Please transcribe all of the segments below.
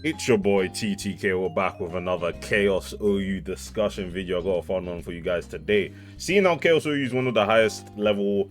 It's your boy TTK. We're back with another Chaos OU discussion video. I got a fun one for you guys today. Seeing how Chaos OU is one of the highest level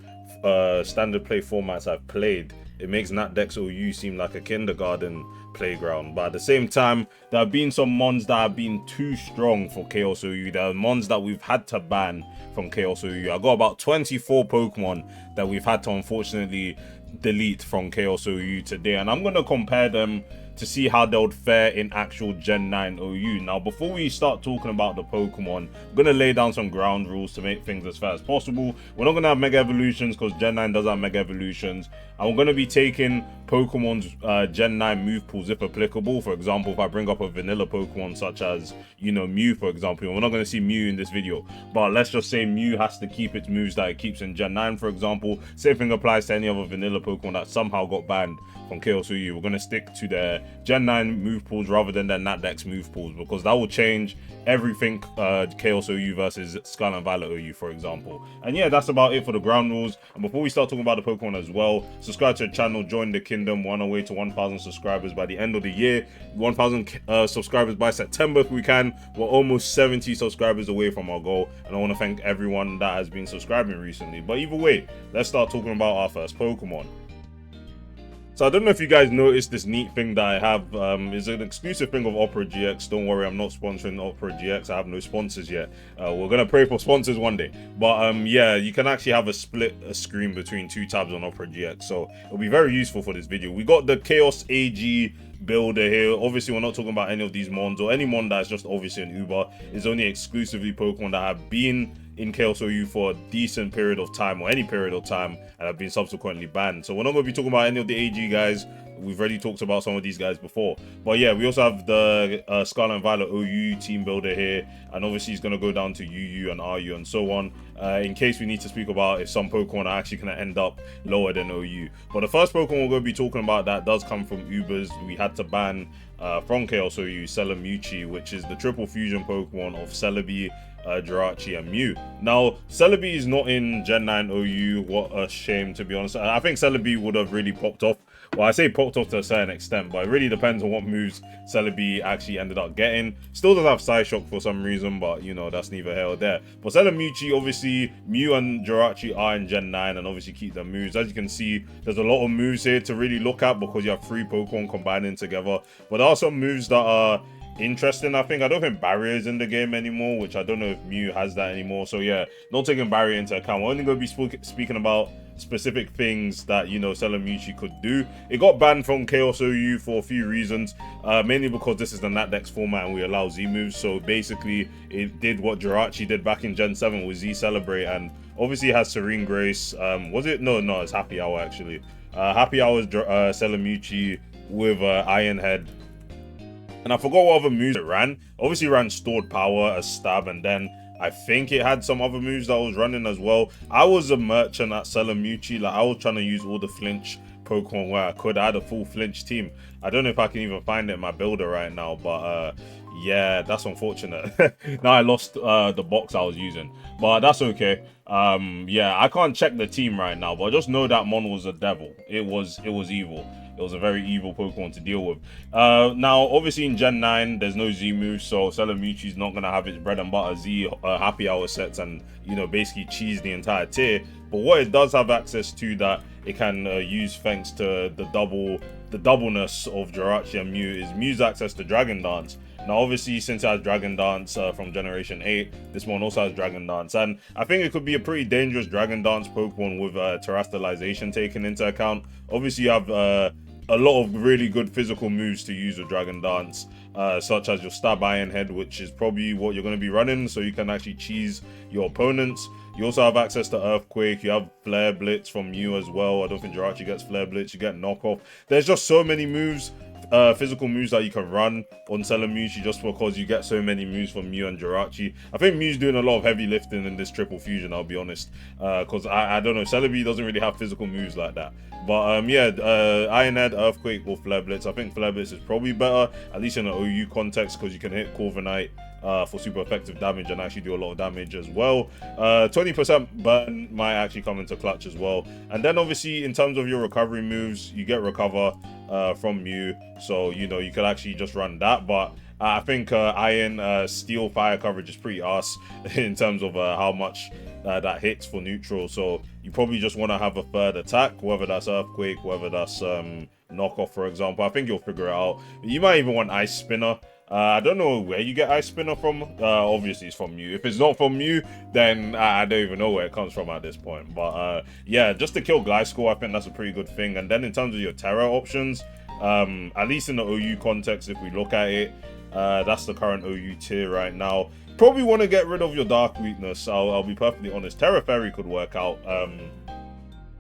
standard play formats I've played, it makes NatDex OU seem like a kindergarten playground. But at the same time, there have been some mons that have been too strong for Chaos OU. There are mons that we've had to ban from Chaos OU. I got about 24 Pokemon that we've had to unfortunately delete from Chaos OU today, and I'm going to compare them to see how they would fare in actual Gen 9 OU. Now, before we start talking about the Pokemon, I'm going to lay down some ground rules to make things as fair as possible. We're not going to have Mega Evolutions because Gen 9 does have Mega Evolutions. And we're going to be taking Pokemon's Gen 9 move pools if applicable. For example, if I bring up a vanilla Pokemon such as, Mew, for example, we're not going to see Mew in this video. But let's just say Mew has to keep its moves that it keeps in Gen 9, for example. Same thing applies to any other vanilla Pokemon that somehow got banned from Chaos OU. We're going to stick to their Gen 9 move pools rather than their NatDex move pools, because that will change everything Chaos OU versus Scarlet and Violet OU, for example. And yeah, that's about it for the ground rules. And before we start talking about the Pokemon as well, subscribe to the channel, join the kingdom. We're on our way to 1,000 subscribers by the end of the year. 1,000 subscribers by September if we can. We're almost 70 subscribers away from our goal, and I want to thank everyone that has been subscribing recently. But either way, let's start talking about our first Pokemon. So I don't know if you guys noticed this neat thing that I have. Is an exclusive thing of Opera GX. Don't worry, I'm not sponsoring Opera GX. I have no sponsors yet. We're gonna pray for sponsors one day. But yeah, you can actually have a split screen between two tabs on Opera GX. So it'll be very useful for this video. We got the Chaos AG builder here. Obviously, we're not talking about any of these mons or any mon that's just obviously an Uber. It's only exclusively Pokemon that have been in Chaos OU for a decent period of time, or any period of time, and have been subsequently banned. So we're not going to be talking about any of the AG guys. We've already talked about some of these guys before. But yeah, we also have the Scarlet and Violet OU team builder here, and obviously he's going to go down to UU and RU and so on, in case we need to speak about if some Pokemon are actually going to end up lower than OU. But the first Pokemon we're going to be talking about that does come from Ubers, we had to ban from Chaos OU, Celemuchi, which is the triple fusion Pokemon of Celebi, Jirachi, and Mew. Now, Celebi is not in Gen 9 OU. What a shame, to be honest. I think Celebi would have really popped off. Well, I say popped off to a certain extent, but it really depends on what moves Celebi actually ended up getting. Still does have Psyshock for some reason, but that's neither here or there. But Celemuchi, obviously, Mew and Jirachi are in Gen 9 and obviously keep their moves. As you can see, there's a lot of moves here to really look at because you have 3 Pokemon combining together. But there are some moves that are interesting. I don't think Barrier is in the game anymore, which I don't know if Mew has that anymore. So yeah, not taking Barrier into account. We're only going to be speaking about specific things that Celemuchi could do. It got banned from Chaos OU for a few reasons, mainly because this is the NatDex format and we allow Z moves. So basically it did what Jirachi did back in Gen 7 with Z Celebrate, and obviously it has Serene Grace. Was it? No, it's Happy Hour actually. Happy Hour is Celemuchi with Iron Head. And I forgot what other moves it ran. Obviously ran Stored Power as Stab, and then I think it had some other moves that I was running as well. I was a merchant at Celemuchi. Like, I was trying to use all the flinch Pokemon where I could. I had a full flinch team. I don't know if I can even find it in my builder right now, but yeah, that's unfortunate. Now I lost the box I was using, but that's okay. Yeah, I can't check the team right now, but just know that Mon was a devil. It was evil. It was a very evil Pokemon to deal with. Now, obviously in Gen 9, there's no Z moves, so Celemuchi's not going to have its bread and butter Z Happy Hour sets and, basically cheese the entire tier. But what it does have access to that it can use thanks to the doubleness of Jirachi and Mew is Mew's access to Dragon Dance. Now, obviously, since it has Dragon Dance from Generation 8, this one also has Dragon Dance. And I think it could be a pretty dangerous Dragon Dance Pokemon with Terastallization taken into account. Obviously, you have a lot of really good physical moves to use with Dragon Dance, such as your Stab Iron Head, which is probably what you're going to be running, so you can actually cheese your opponents. You also have access to Earthquake. You have Flare Blitz from Mew as well. I don't think Jirachi gets Flare Blitz. You get Knockoff. There's just so many moves, physical moves that you can run on Celemuchi just because you get so many moves from Mew and Jirachi. I think Mew's doing a lot of heavy lifting in this triple fusion, I'll be honest, because I don't know, Celebi doesn't really have physical moves like that. But yeah, Iron Head, Earthquake, or Flare Blitz. I think Flare Blitz is probably better, at least in an OU context, because you can hit Corviknight for super effective damage and actually do a lot of damage as well. 20% burn might actually come into clutch as well. And then obviously in terms of your recovery moves, you get recover from Mew, so you know you could actually just run that. But I think iron, steel, fire coverage is pretty arse in terms of how much that hits for neutral. So you probably just want to have a third attack, whether that's earthquake, whether that's knockoff, for example. I think you'll figure it out. You might even want ice spinner. I don't know where you get ice spinner from. Obviously it's from Mew. If it's not from Mew, then I don't even know where it comes from at this point. But yeah, just to kill Gliscor, I think that's a pretty good thing. And then in terms of your Terra options, at least in the OU context, if we look at it, that's the current OU tier right now. Probably want to get rid of your Dark Weakness. I'll be perfectly honest. Terra Fairy could work out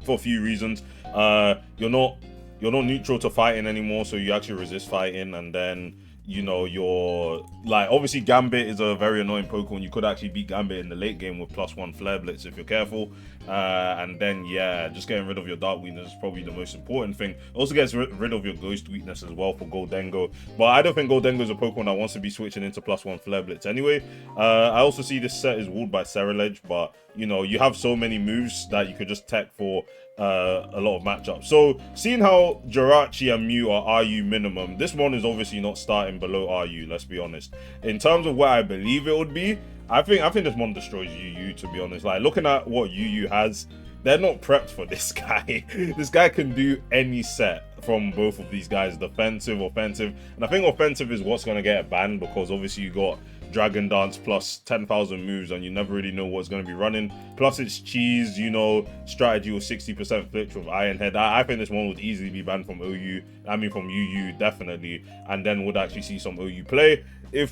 for a few reasons. You're not neutral to fighting anymore, so you actually resist fighting. And then, you know, you're like, obviously Gambit is a very annoying Pokemon. You could actually beat Gambit in the late game with +1 Flare Blitz if you're careful. And then, yeah, just getting rid of your Dark Weakness is probably the most important thing. Also gets rid of your Ghost Weakness as well for Goldengo. But I don't think Goldengo is a Pokemon that wants to be switching into +1 Flare Blitz anyway. I also see this set is ruled by Ceruledge, but, you know, you have so many moves that you could just tech for a lot of matchups. So seeing how Jirachi and Mew are RU minimum, this one is obviously not starting below RU, let's be honest. In terms of where I believe it would be, I think this one destroys UU, to be honest. Like, looking at what UU has, they're not prepped for this guy. This guy can do any set from both of these guys, defensive, offensive. And I think offensive is what's going to get banned, because obviously you got Dragon Dance plus 10,000 moves and you never really know what's going to be running. Plus it's cheese, you know, strategy with 60% flips with Iron Head. I think this one would easily be banned from OU. I mean from UU, definitely. And then would actually see some OU play.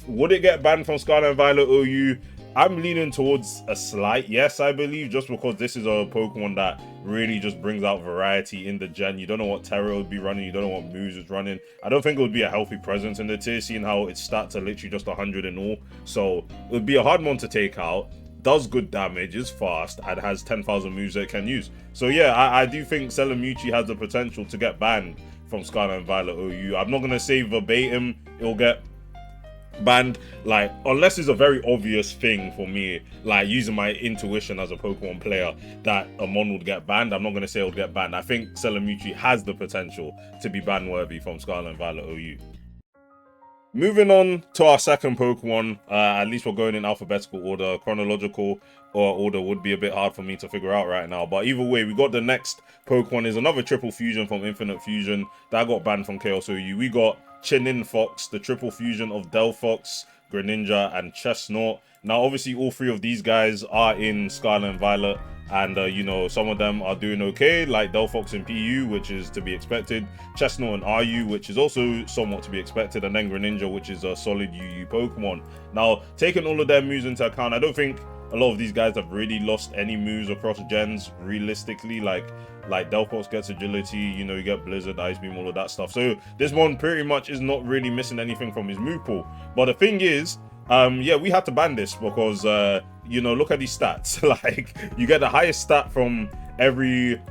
Would it get banned from Scarlet and Violet OU? I'm leaning towards a slight yes, I believe, just because this is a Pokemon that really just brings out variety in the gen. You don't know what Terra would be running, you don't know what moves it's running. I don't think it would be a healthy presence in the tier, seeing how its stats are literally just 100 in all. So it would be a hard one to take out. Does good damage, is fast, and has 10,000 moves that it can use. So yeah, I do think Celemuchi has the potential to get banned from Scarlet and Violet OU. I'm not going to say verbatim it'll get banned, like, unless it's a very obvious thing for me, like using my intuition as a Pokemon player, that a mon would get banned. I'm not going to say it'll get banned. I think Celemuchi has the potential to be ban worthy from Scarlet and Violet OU. Moving on to our second Pokemon, at least we're going in alphabetical order. Chronological order would be a bit hard for me to figure out right now, but either way, we got the next Pokemon is another triple fusion from Infinite Fusion that got banned from Chaos OU. We got Chininfox, the triple fusion of Delphox, Greninja, and Chestnut. Now, obviously, all three of these guys are in Scarlet and Violet, and you know, some of them are doing okay, like Delphox in PU, which is to be expected, Chestnut and RU, which is also somewhat to be expected, and then Greninja, which is a solid UU Pokemon. Now, taking all of their moves into account, I don't think a lot of these guys have really lost any moves across gens realistically. Like Delphox gets agility, you know, you get Blizzard, Ice Beam, all of that stuff. So this one pretty much is not really missing anything from his move pool. But the thing is, yeah, we had to ban this because, you know, look at these stats. Like, you get the highest stat from every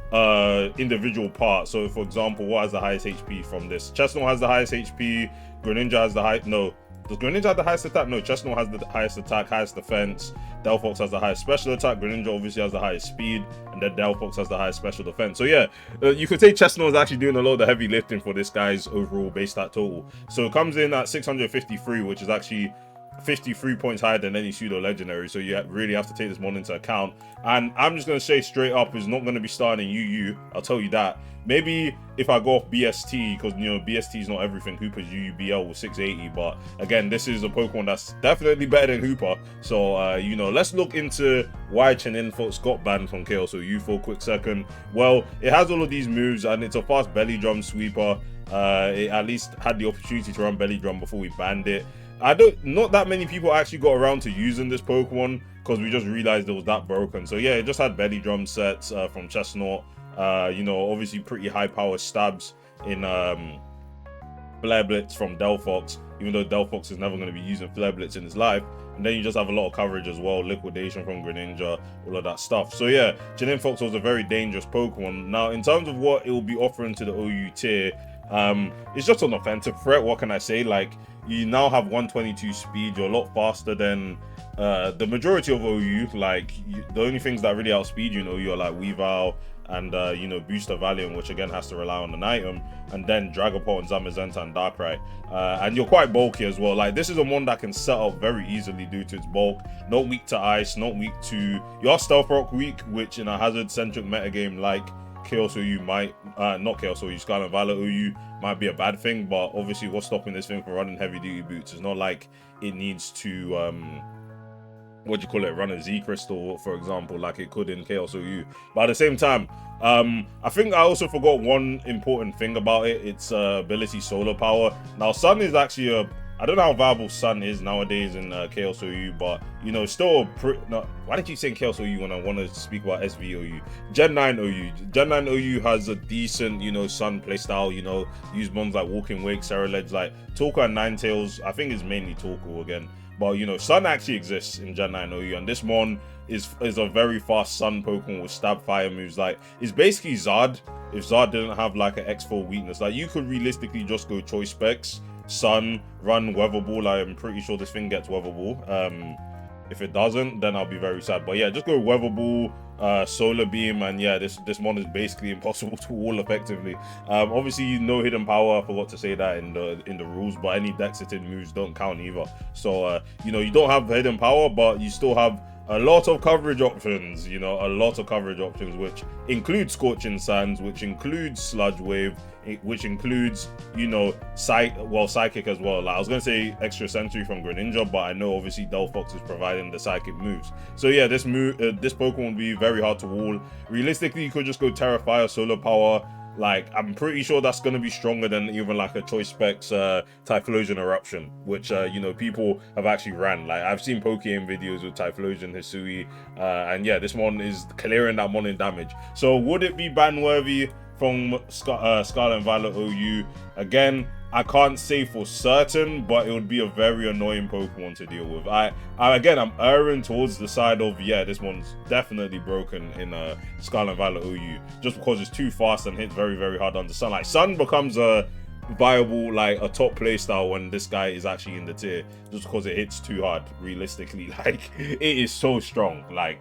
individual part. So, for example, what has the highest HP from this? Chestnut has the highest HP, Greninja has the highest... No. Does Greninja have the highest attack? No, Chestnut has the highest attack, highest defense. Delphox has the highest special attack. Greninja obviously has the highest speed. And then Delphox has the highest special defense. So yeah, you could say Chestnut is actually doing a lot of the heavy lifting for this guy's overall base stat total. So it comes in at 653, which is actually 53 points higher than any pseudo legendary, so you really have to take this one into account. And I'm just going to say straight up, is not going to be starting UU, I'll tell you that. Maybe if I go off BST, because, you know, BST is not everything. Hooper's UUBL with 680, but again, this is a Pokemon that's definitely better than Hooper. So, you know, let's look into why Chininfox got banned from Chaos OU for a quick second. Well, it has all of these moves, and it's a fast belly drum sweeper. It at least had the opportunity to run belly drum before we banned it. Not that many people actually got around to using this Pokemon, because we just realized it was that broken. So yeah, it just had belly drum sets from Chestnut. You know, obviously pretty high power stabs in Flare Blitz from Delphox, even though Delphox is never going to be using Flare Blitz in his life. And then you just have a lot of coverage as well, liquidation from Greninja, all of that stuff. So yeah, Chininfox was a very dangerous Pokemon. Now, in terms of what it will be offering to the OU tier, It's just an offensive threat. What can I say? Like, you now have 122 speed. You're a lot faster than the majority of OU. Like, the only things that really outspeed you know, you're like Weavile and you know, Booster Valiant, which again has to rely on an item, and then Dragapult and Zamazenta and Darkrai. And you're quite bulky as well. Like, this is a one that can set up very easily due to its bulk. Not weak to ice, not weak to... You are Stealth Rock weak, which in a hazard-centric metagame like Chaos OU might... not Chaos OU, Scarlet Violet OU might be a bad thing, but obviously what's stopping this thing from running heavy-duty boots? It's not like it needs to... what do you call it, run a Z Crystal, for example, like it could in Chaos OU. But at the same time, I think I also forgot one important thing about it. Its ability Solar Power. Now, Sun is actually a... I don't know how viable Sun is nowadays in Chaos OU, but, you know, still a pretty... No, why did you say Chaos OU when I want to speak about SVOU? Gen 9 OU. Gen 9 OU has a decent, you know, Sun playstyle, you know, use ones like Walking Wake, Ceruledge, like Torkoal and Ninetales. I think it's mainly Torkoal again. But, you know, Sun actually exists in Gen 9 OU, and this one is a very fast Sun Pokemon with stab fire moves. Like, it's basically Zard if Zard didn't have like an X4 weakness. Like, you could realistically just go Choice Specs, Sun, run Weather Ball. I'm pretty sure this thing gets Weather Ball. If it doesn't, then I'll be very sad. But yeah, just go Weather Ball, Solar Beam, and yeah, this one is basically impossible to wall effectively. Obviously, no hidden power. I forgot to say that in the rules, but any Dexitin moves don't count either. So you know, you don't have hidden power, but you still have a lot of coverage options, you know, a lot of coverage options, which includes Scorching Sands, which includes Sludge Wave, which includes, you know, Psychic as well. Like, I was going to say Extra Sensory from Greninja, but I know obviously Delphox is providing the Psychic moves. So yeah, this Pokemon will be very hard to wall. Realistically, you could just go Terra Fire, Solar Power. Like, I'm pretty sure that's going to be stronger than even like a Choice Specs Typhlosion Eruption, which, you know, people have actually ran. Like, I've seen Pokemon videos with Typhlosion, Hisui, and yeah, this one is clearing that mon in damage. So would it be ban worthy from Scarlet and Violet OU? Again, I can't say for certain, but it would be a very annoying Pokemon to deal with. Again, I'm erring towards the side of, yeah, this one's definitely broken in Scarlet and Violet OU, just because it's too fast and hits very, very hard under Sun. Like, Sun becomes a viable, like, a top playstyle when this guy is actually in the tier, just because it hits too hard, realistically. Like, it is so strong. Like,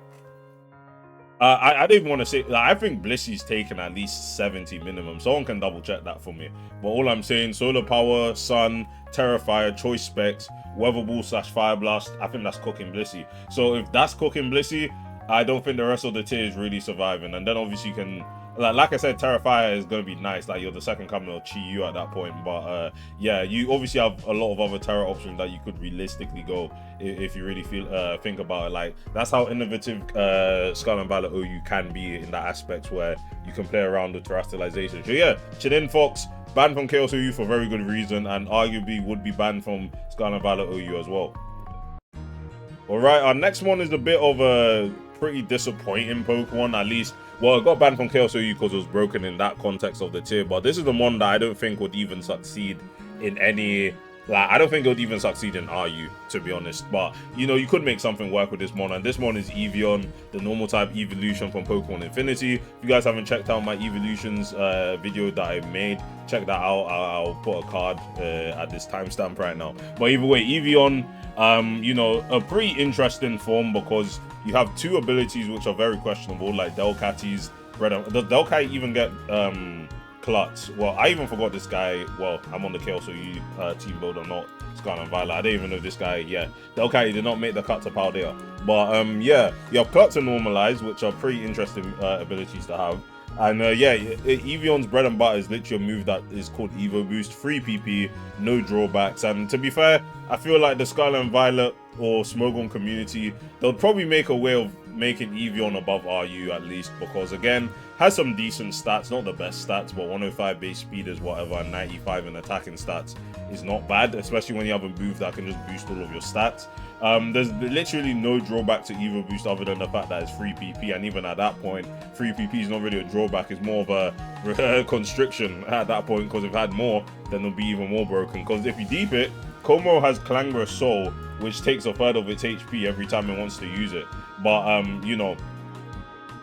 I don't even want to say, like, I think Blissey's taken at least 70 minimum. Someone can double check that for me. But all I'm saying, Solar Power, Sun, Terra Fire, Choice Specs, Weather Ball / Fire Blast, I think that's cooking Blissey. So if that's cooking Blissey, I don't think the rest of the tier is really surviving. And then obviously you can, like I said, Terra Fire is going to be nice. Like, you're the second coming of Chi-Yu at that point. But yeah, you obviously have a lot of other Terra options that you could realistically go if you really think about it. Like, that's how innovative Scarlet and Violet OU can be in that aspect, where you can play around with terrestrialization. So yeah, Chidin Fox banned from Chaos OU for very good reason, and arguably would be banned from Scarlet and Violet OU as well. Alright, our next one is a bit of a pretty disappointing Pokemon, at least. Well, it got banned from Chaos OU because it was broken in that context of the tier, but this is the one that I don't think would even succeed in any... Like, I don't think it would even succeed in RU, to be honest. But, you know, you could make something work with this mon. And this one is Evian, the normal type evolution from Pokemon Infinity. If you guys haven't checked out my evolutions video that I made, check that out. I'll put a card at this timestamp right now. But either way, Evian, you know, a pretty interesting form, because you have two abilities which are very questionable, like Delcatty's bread. Does Delcat even get Klutz? Well, I even forgot this guy. Well, I'm on the Chaos OU team build. I'm not Scarlet and Violet. I don't even know this guy. Yeah, Delcat did not make the cut to Paldea. But yeah, you have Klutz and Normalize, which are pretty interesting abilities to have. And yeah, Evian's bread and butter is literally a move that is called Evo Boost, free PP, no drawbacks. And to be fair, I feel like the Scarlet and Violet or Smogon community, they'll probably make a way of making Evian above RU at least, because again, has some decent stats, not the best stats, but 105 base speed is whatever, and 95 in attacking stats is not bad, especially when you have a move that can just boost all of your stats. There's literally no drawback to Evo Boost other than the fact that it's free PP, and even at that point, free PP is not really a drawback, it's more of a constriction at that point, because if it had more, then it'll be even more broken. Because if you deep it, Como has Clangorous Soul, which takes a third of its HP every time it wants to use it. But, you know,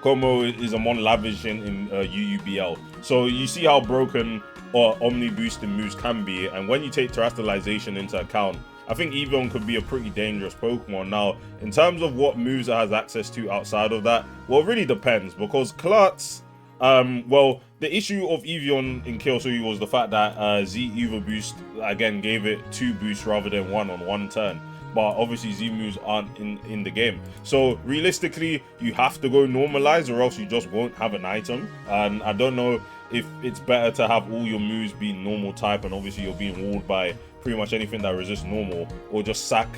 Como is a mon lavish in UUBL. So you see how broken or omni boosting moves can be. And when you take terrestrialization into account, I think Evian could be a pretty dangerous Pokemon. Now, in terms of what moves it has access to outside of that, well, it really depends, because Klutz, well, the issue of Evian in Chaos OU was the fact that Z Evo Boost, again, gave it 2 boosts rather than 1 on 1 turn. But obviously Z moves aren't in the game. So realistically, you have to go normalize, or else you just won't have an item. And I don't know if it's better to have all your moves be normal type, and obviously you're being walled by pretty much anything that resists normal, or just sack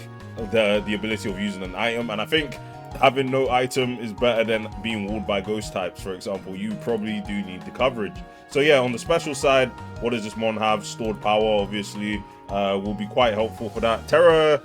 the ability of using an item. And I think having no item is better than being walled by ghost types, for example. You probably do need the coverage. So yeah, on the special side, what does this mon have? Stored power, obviously, will be quite helpful for that. Terra,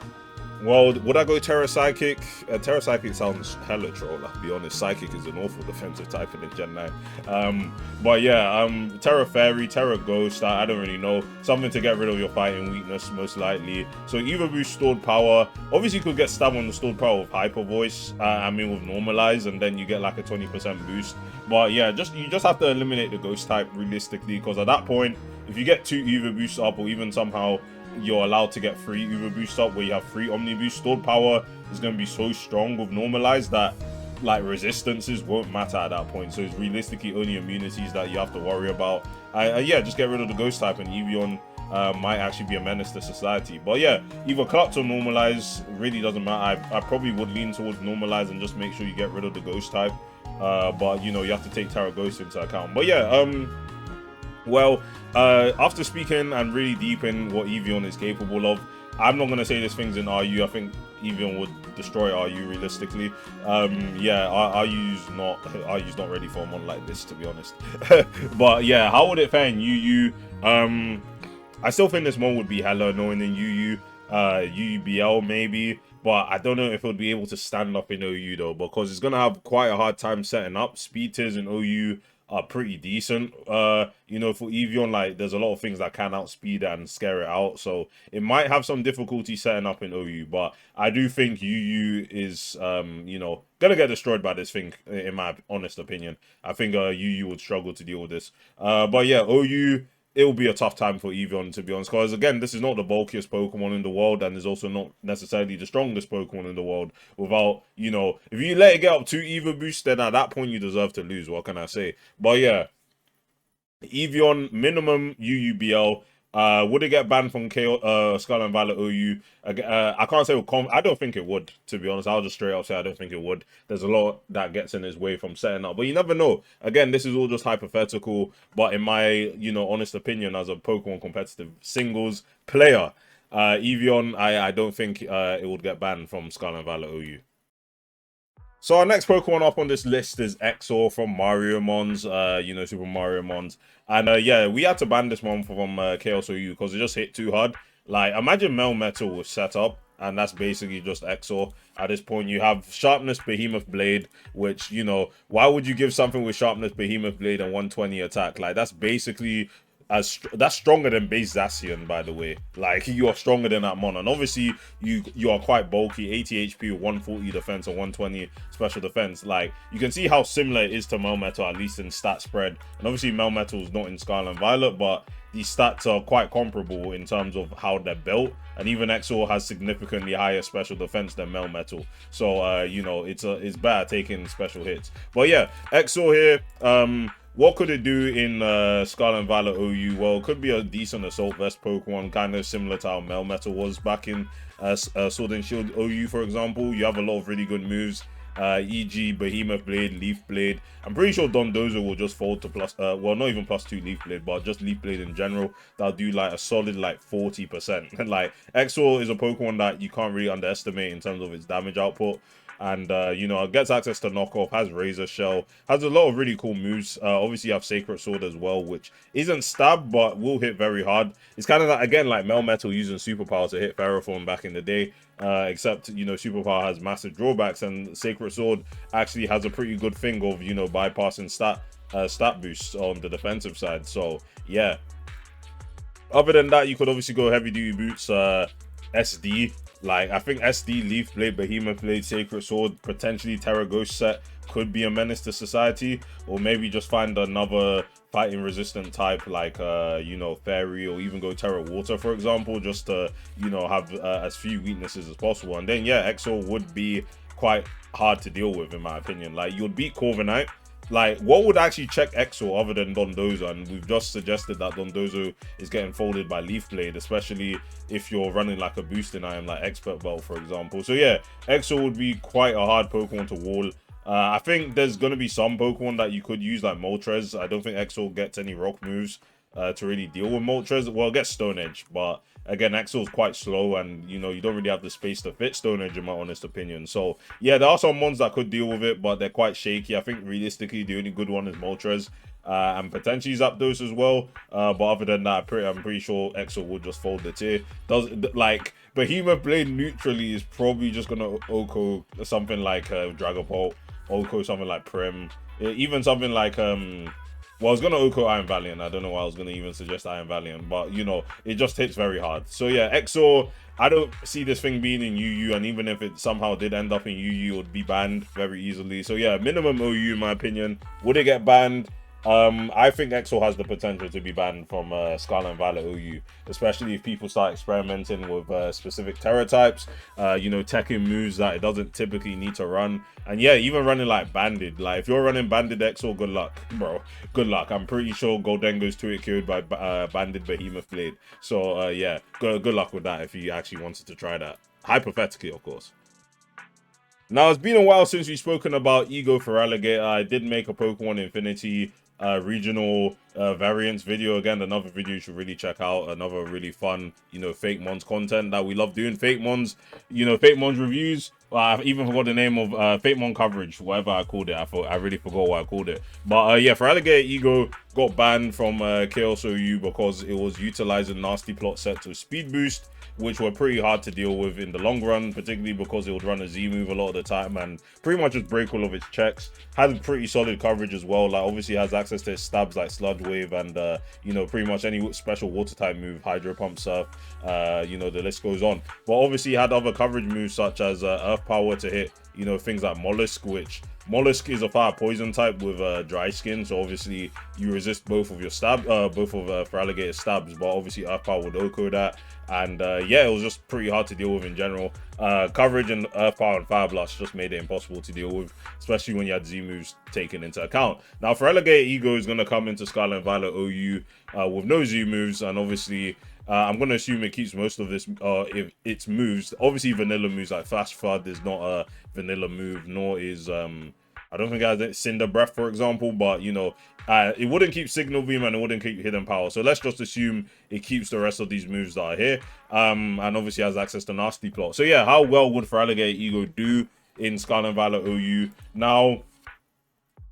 well, would I go Terra Psychic? Terra Psychic sounds hella troll, I'll be honest. Psychic is an awful defensive type in Gen 9. But yeah, Terra Fairy, Terra Ghost, I don't really know. Something to get rid of your fighting weakness, most likely. So either boost stored power. Obviously, you could get stabbed on the stored power with Hyper Voice, I mean with Normalize, and then you get like a 20% boost. But yeah, you just have to eliminate the Ghost type realistically, because at that point, if you get 2 Evo boosts up, or even somehow you're allowed to get 3 Uber boost up where you have 3 Omni boost, stored power is going to be so strong with normalized that like resistances won't matter at that point. So it's realistically only immunities that you have to worry about. Yeah, just get rid of the ghost type, and Evian might actually be a menace to society. But yeah, either Klutz or normalize, really doesn't matter. I probably would lean towards normalize and just make sure you get rid of the ghost type. But you know, you have to take Terra Ghost into account. But yeah, well, after speaking and really deep in what Evian is capable of, I'm not going to say this thing's in RU. I think Evian would destroy RU realistically. Yeah, RU's not ready for a mon like this, to be honest. But yeah, how would it fare in UU? I still think this mon would be hella annoying in UU. UUBL maybe, but I don't know if it would be able to stand up in OU though, because it's going to have quite a hard time setting up. Speed tiers in OU are pretty decent. You know, for Evian, like there's a lot of things that can outspeed it and scare it out, so it might have some difficulty setting up in OU. But I do think UU is you know, gonna get destroyed by this thing, in my honest opinion. I think UU would struggle to deal with this. But yeah, OU, it will be a tough time for Evian, to be honest, because again, this is not the bulkiest Pokemon in the world, and is also not necessarily the strongest Pokemon in the world. Without, you know, if you let it get up to Evo Boost, then at that point you deserve to lose. What can I say? But yeah, Evian minimum UUBL. Would it get banned from Scarlet and Violet OU? I can't say with I don't think it would, to be honest. I'll just straight up say I don't think it would. There's a lot that gets in its way from setting up, but you never know. Again, this is all just hypothetical, but in my, you know, honest opinion as a Pokemon competitive singles player, Evian, I don't think it would get banned from Scarlet and Violet OU. So our next Pokemon up on this list is Exor from Mario Mons, you know, Super Mario Mons. And yeah, we had to ban this one from Chaos OU because it just hit too hard. Like, imagine Melmetal was set up, and that's basically just Exor. At this point, you have Sharpness Behemoth Blade, which, you know, why would you give something with Sharpness Behemoth Blade and 120 attack? Like, that's basically that's stronger than base Zacian, by the way. Like, you are stronger than that mon, and obviously you are quite bulky, 80 HP, 140 defense and 120 special defense. Like, you can see how similar it is to Melmetal, at least in stat spread. And obviously Melmetal is not in Scarlet and Violet, but these stats are quite comparable in terms of how they're built, and even Exor has significantly higher special defense than Melmetal. So you know, it's bad taking special hits. But yeah, Exor here, what could it do in Scarlet and Violet OU? Well, it could be a decent Assault Vest Pokemon, kind of similar to how Melmetal was back in Sword and Shield OU, for example. You have a lot of really good moves, e.g. Behemoth Blade, Leaf Blade. I'm pretty sure Dondozo will just fold to plus, well, not even +2 Leaf Blade, but just Leaf Blade in general. That'll do like a solid like 40%. And like, Exor is a Pokemon that you can't really underestimate in terms of its damage output. And you know, it gets access to knockoff, has Razor Shell, has a lot of really cool moves. Obviously you have Sacred Sword as well, which isn't stab but will hit very hard. It's kind of like, again, like Melmetal using Superpower to hit Ferrothorn back in the day, except, you know, Superpower has massive drawbacks, and Sacred Sword actually has a pretty good thing of, you know, bypassing stat boosts on the defensive side. So yeah, other than that, you could obviously go heavy duty boots, SD. Like, I think SD, Leaf Blade, Behemoth Blade, Sacred Sword, potentially Terra Ghost set could be a menace to society, or maybe just find another fighting resistant type like you know, Fairy, or even go Terra Water, for example, just to, you know, have as few weaknesses as possible. And then yeah, Exo would be quite hard to deal with, in my opinion. Like, you'd beat Corviknight. Like, what would actually check Exo other than Dondozo? And we've just suggested that Dondozo is getting folded by Leaf Blade, especially if you're running like a boosting item like Expert Belt, for example. So yeah, Exo would be quite a hard Pokemon to wall. I think there's going to be some Pokemon that you could use, like Moltres. I don't think Exo gets any rock moves to really deal with Moltres. Well, it gets Stone Edge, but again, Exo's quite slow, and you know, you don't really have the space to fit Stone Edge, in my honest opinion. So yeah, there are some ones that could deal with it, but they're quite shaky. I think realistically, the only good one is Moltres. And potentially Zapdos as well. But other than that, I'm pretty sure Exo would just fold the tier. Like, Behemoth Blade neutrally is probably just gonna Oko something like Dragapult, Oko something like Prim, even something like well, I was gonna Oko Iron Valiant. I don't know why I was gonna even suggest Iron Valiant, but you know, it just hits very hard. So yeah, Exo, I don't see this thing being in UU, and even if it somehow did end up in UU, it would be banned very easily. So yeah, minimum OU in my opinion. Would it get banned? I think Exo has the potential to be banned from Scarlet and Violet OU, especially if people start experimenting with specific Terra types, you know, teching moves that it doesn't typically need to run. And yeah, even running like Banded. Like, if you're running Banded Exo, good luck, bro. Good luck. I'm pretty sure Goldengo's 2-hit killed by Banded Behemoth Blade. So yeah, good luck with that if you actually wanted to try that. Hypothetically, of course. Now, it's been a while since we've spoken about Ego Feraligatr. I did make a Pokemon Infinity regional variants video. Again, another video you should really check out. Another really fun, you know, Fake Mons content that we love doing. Fake Mons, you know, Fake Mons reviews. I even forgot the name of Fake Mon coverage, whatever I called it. I really forgot what I called it. But yeah, Feraligatr Ego got banned from Chaos OU because it was utilizing Nasty Plot set to speed boost, which were pretty hard to deal with in the long run, particularly because it would run a Z move a lot of the time and pretty much just break all of its checks. Has pretty solid coverage as well. Like, obviously has access to stabs like Sludge Wave and you know, pretty much any special water type move, Hydro Pump, Surf, you know, the list goes on. But obviously had other coverage moves such as Earth Power to hit, you know, things like Mollusk, which Mollusk is a fire poison type with dry skin, so obviously you resist both of your Feraligatr stabs, but obviously Earth Power would Oko that. And yeah, it was just pretty hard to deal with in general. Coverage and Earth Power and Fire Blast just made it impossible to deal with, especially when you had Z moves taken into account. Now, Feraligatr Ego is going to come into Scarlet and Violet OU with no Z moves, and obviously I'm going to assume it keeps most of this, if its moves. Obviously, vanilla moves like Fast Flood is not a vanilla move, nor is I don't think it has Cinder Breath, for example, but you know, it wouldn't keep Signal Beam and it wouldn't keep Hidden Power. So let's just assume it keeps the rest of these moves that are here, and obviously has access to Nasty Plot. So yeah, how well would Feraligatr Ego do in Scarlet and Violet OU? Now,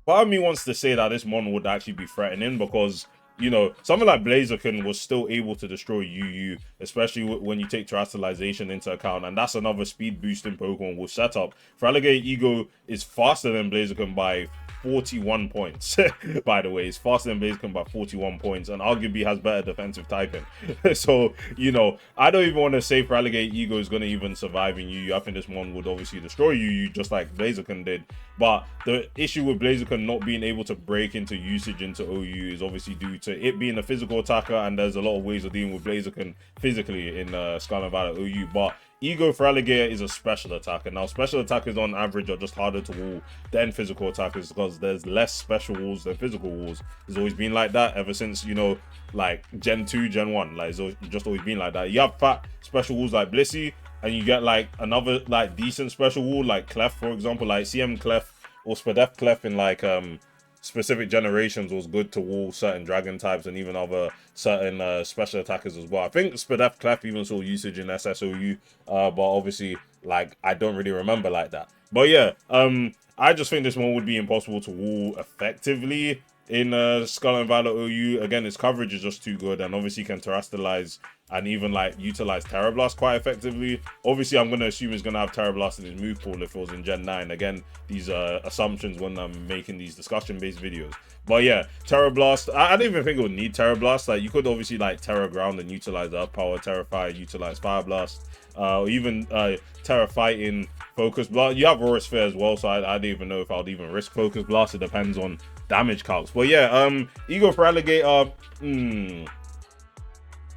part of me wants to say that this mon would actually be threatening because, you know, something like Blaziken was still able to destroy UU, especially when you take Terastallization into account, and that's another speed boosting Pokemon will set up. Feraligatr Ego is faster than Blaziken by 41 points. By the way, it's faster than Blaziken by 41 points, and arguably has better defensive typing. So, you know, I don't even want to say Feraligatr Ego is going to even survive in UU. I think this one would obviously destroy UU just like Blaziken did. But the issue with Blaziken not being able to break into usage into OU is obviously due to it being a physical attacker, and there's a lot of ways of dealing with Blaziken physically in Scarlet and Violet OU. But Ego Feraligatr is a special attacker. Now, special attackers on average are just harder to wall than physical attackers because there's less special walls than physical walls. It's always been like that ever since, you know, like Gen 2, Gen 1. Like, it's just always been like that. You have fat special walls like Blissey, and you get like another like decent special wall like Clef, for example, like CM Clef or Spadef Clef in like specific generations was good to wall certain dragon types and even other certain special attackers as well. I think Spadef Clef even saw usage in SSOU, but obviously, like, I don't really remember like that. But yeah, I just think this one would be impossible to wall effectively in Scarlet and Violet OU. Again, its coverage is just too good, and obviously can Terastallize and even like utilize Terra Blast quite effectively. Obviously, I'm going to assume it's going to have Terra Blast in his move pool if it was in Gen 9. Again, these are assumptions when I'm making these discussion-based videos. But yeah, Terra Blast, I don't even think it would need Terra Blast. Like, you could obviously like Terra Ground and utilize Earth Power, Terra Fire, utilize Fire Blast, or even Terra Fighting, Focus Blast. You have Aura Sphere as well, so I don't even know if I would even risk Focus Blast. It depends on damage calcs. But yeah, Ego for Alligator,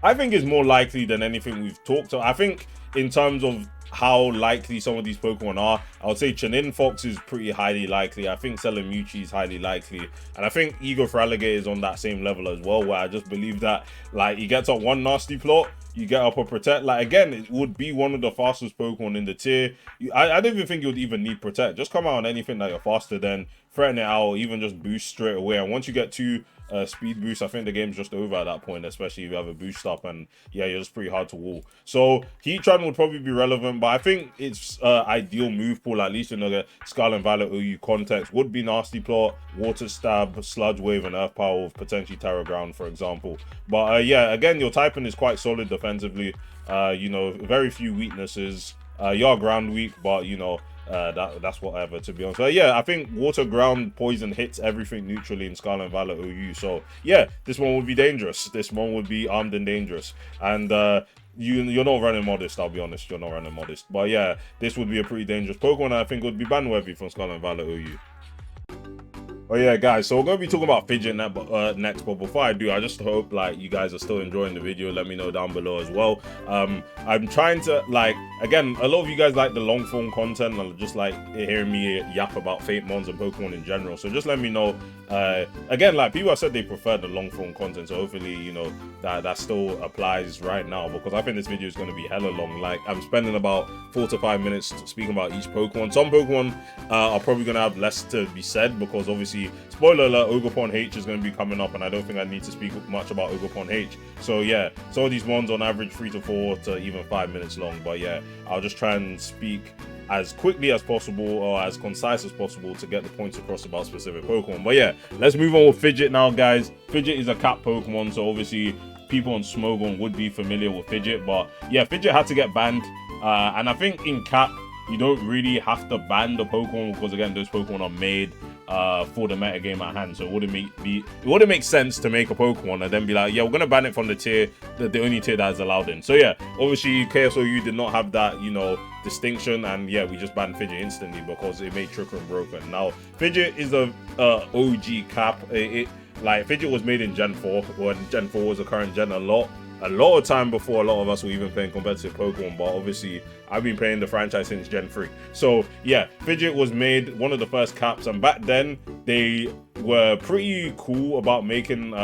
I think is more likely than anything we've talked about. I think in terms of how likely some of these Pokemon are, I would say Chunin Fox is pretty highly likely. I think Celemuchi is highly likely. And I think Ego for Alligator is on that same level as well, where I just believe that, like, he gets up one nasty plot, you get up a Protect. Like, again, it would be one of the fastest Pokemon in the tier. I don't even think you would even need Protect. Just come out on anything that you're faster than, threaten it out, even just boost straight away. And once you get to speed boost, I think the game's just over at that point, especially if you have a boost up, and yeah, you're just pretty hard to wall. So Heatran would probably be relevant, but I think its ideal move pool, at least in the Scarlet Violet OU context, would be Nasty Plot, Water Stab, Sludge Wave, and Earth Power with potentially Terra Ground, for example. But yeah, again, your typing is quite solid defensively. You know, very few weaknesses. You are ground weak, but you know, that's whatever, to be honest. Yeah, I think Water, Ground, Poison hits everything neutrally in Scarlet and Violet OU. So yeah, this one would be dangerous. This one would be armed and dangerous. And you're not running Modest, I'll be honest. You're not running Modest. But yeah, this would be a pretty dangerous Pokemon. I think would be ban-worthy from Scarlet and Violet OU. Oh yeah, guys, so we're going to be talking about Fidget next, but before I do, I just hope like you guys are still enjoying the video. Let me know down below as well. I'm trying to, like, again, a lot of you guys like the long form content and just like hearing me yap about Fate Mons and Pokemon in general, so just let me know. Again, like, people have said they prefer the long form content, so hopefully, you know, that still applies right now, because I think this video is going to be hella long. Like, I'm spending about 4 to 5 minutes speaking about each Pokemon. Some Pokemon are probably going to have less to be said, because obviously, spoiler alert, Ogerpon H is going to be coming up, and I don't think I need to speak much about Ogerpon H. So yeah, some of these ones on average 3 to 4 to even 5 minutes long. But yeah, I'll just try and speak as quickly as possible or as concise as possible to get the points across about specific Pokemon. But yeah, let's move on with Fidget now, guys. Fidget is a cap Pokemon, so obviously people on Smogon would be familiar with Fidget. But yeah, Fidget had to get banned, and I think in cap you don't really have to ban the Pokemon, because again, those Pokemon are made for the metagame at hand. So it wouldn't make sense to make a Pokemon and then be like, yeah, we're gonna ban it from the tier, the only tier that is allowed in. So yeah, obviously KSOU did not have that, you know, distinction, and yeah, we just banned Fidget instantly because it made Trick Room broken. Now Fidget is a OG cap. Like, Fidget was made in Gen 4 when Gen 4 was the current gen. A lot of time before a lot of us were even playing competitive Pokemon, but obviously I've been playing the franchise since Gen 3. So yeah, Fidget was made one of the first caps, and back then they were pretty cool about making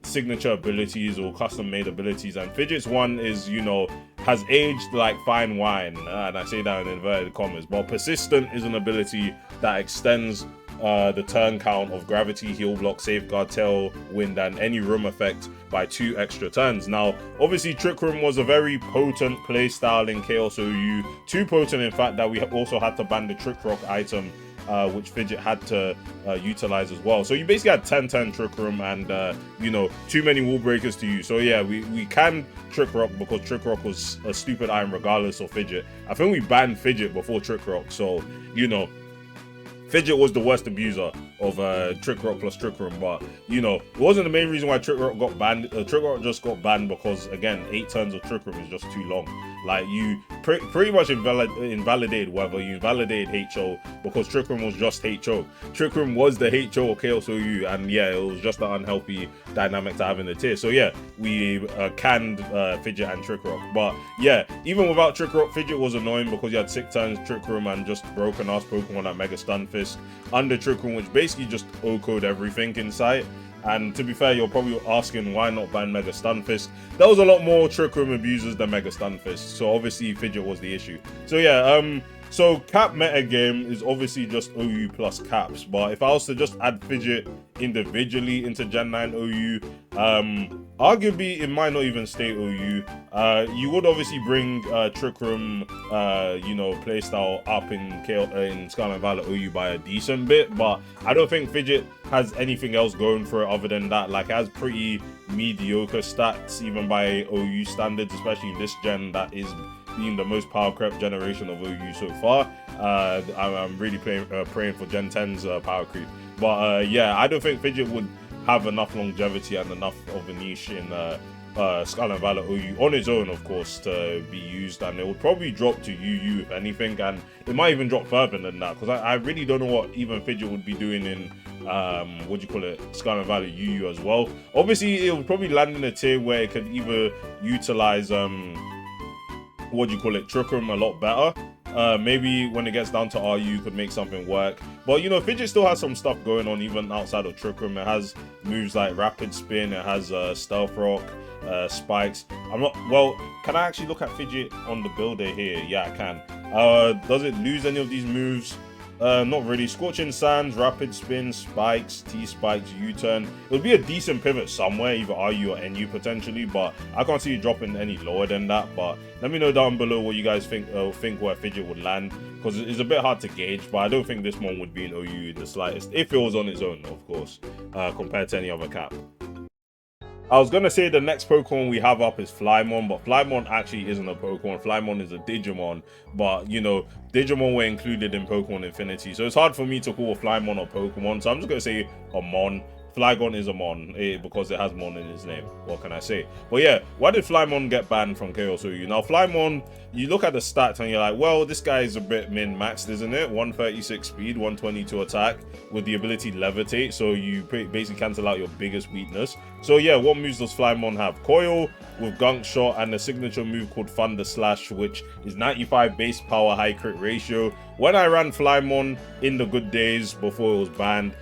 signature abilities or custom made abilities, and Fidget's one is, you know, has aged like fine wine, and I say that in inverted commas. But Persistent is an ability that extends the turn count of Gravity, Heal Block, Safeguard, Tailwind, and any room effect by 2 extra turns. Now, obviously, Trick Room was a very potent playstyle in Chaos OU. Too potent, in fact, that we also had to ban the Trick Rock item, which Fidget had to utilize as well. So you basically had 10-10 Trick Room and, you know, too many wall breakers to use. So yeah, we can Trick Rock because Trick Rock was a stupid item regardless of Fidget. I think we banned Fidget before Trick Rock, so, you know, Fidget was the worst abuser of Trick Rock plus Trick Room, but, you know, it wasn't the main reason why Trick Rock got banned. Trick Rock just got banned because, again, 8 turns of Trick Room is just too long. Like, you pretty much invalidated whether you invalidated HO, because Trick Room was just HO. Trick Room was the HO of Chaos OU, and yeah, it was just an unhealthy dynamic to have in the tier. So yeah, we canned Fidget and Trick Rock. But yeah, even without Trick Rock, Fidget was annoying because you had 6 turns Trick Room and just broken ass Pokemon like Mega Stunfisk under Trick Room, which basically just O-code everything in sight. And to be fair, you're probably asking why not ban Mega Stunfisk. There was a lot more Trick Room abusers than Mega Stunfisk, so obviously Fidget was the issue. So yeah, so cap meta game is obviously just OU plus caps, but if I was to just add Fidget individually into Gen 9 OU, arguably it might not even stay OU. You would obviously bring Trick Room, you know, playstyle up in Scarlet and Violet OU by a decent bit, but I don't think Fidget has anything else going for it other than that. Like, it has pretty mediocre stats even by OU standards, especially in this gen that is being the most power creep generation of OU so far. I'm really praying for Gen 10's power creep. But yeah, I don't think Fidget would have enough longevity and enough of a niche in Scarlet Violet OU on its own, of course, to be used, and it would probably drop to UU if anything, and it might even drop further than that, because I really don't know what even Fidget would be doing in what do you call it, Scarlet Violet UU as well. Obviously, it would probably land in a tier where it could either utilize what do you call it, Trick Room a lot better. Maybe when it gets down to RU, could make something work. But you know, Fidget still has some stuff going on even outside of Trick Room. It has moves like Rapid Spin, it has Stealth Rock, Spikes. I'm not, well, can I actually look at Fidget on the builder here? Yeah, I can. Does it lose any of these moves? Not really. Scorching Sands, Rapid Spin, Spikes, T-Spikes, U-Turn. It would be a decent pivot somewhere, either RU or NU potentially, but I can't see it dropping any lower than that. But let me know down below what you guys think where Fidget would land, because it's a bit hard to gauge, but I don't think this one would be an OU in the slightest, if it was on its own, of course, compared to any other cap. I was going to say the next Pokemon we have up is Flymon, but Flymon actually isn't a Pokemon. Flymon is a Digimon, but, you know, Digimon were included in Pokemon Infinity, so it's hard for me to call Flymon a Pokemon, so I'm just going to say a Mon. Flygon is a Mon, because it has Mon in his name. What can I say? But yeah, why did Flymon get banned from Chaos OU? Now, Flymon, you look at the stats and you're like, well, this guy is a bit min-maxed, isn't it? 136 speed, 122 attack, with the ability Levitate, so you basically cancel out your biggest weakness. So yeah, what moves does Flymon have? Coil with Gunk Shot and a signature move called Thunder Slash, which is 95 base power, high crit ratio. When I ran Flymon in the good days before it was banned,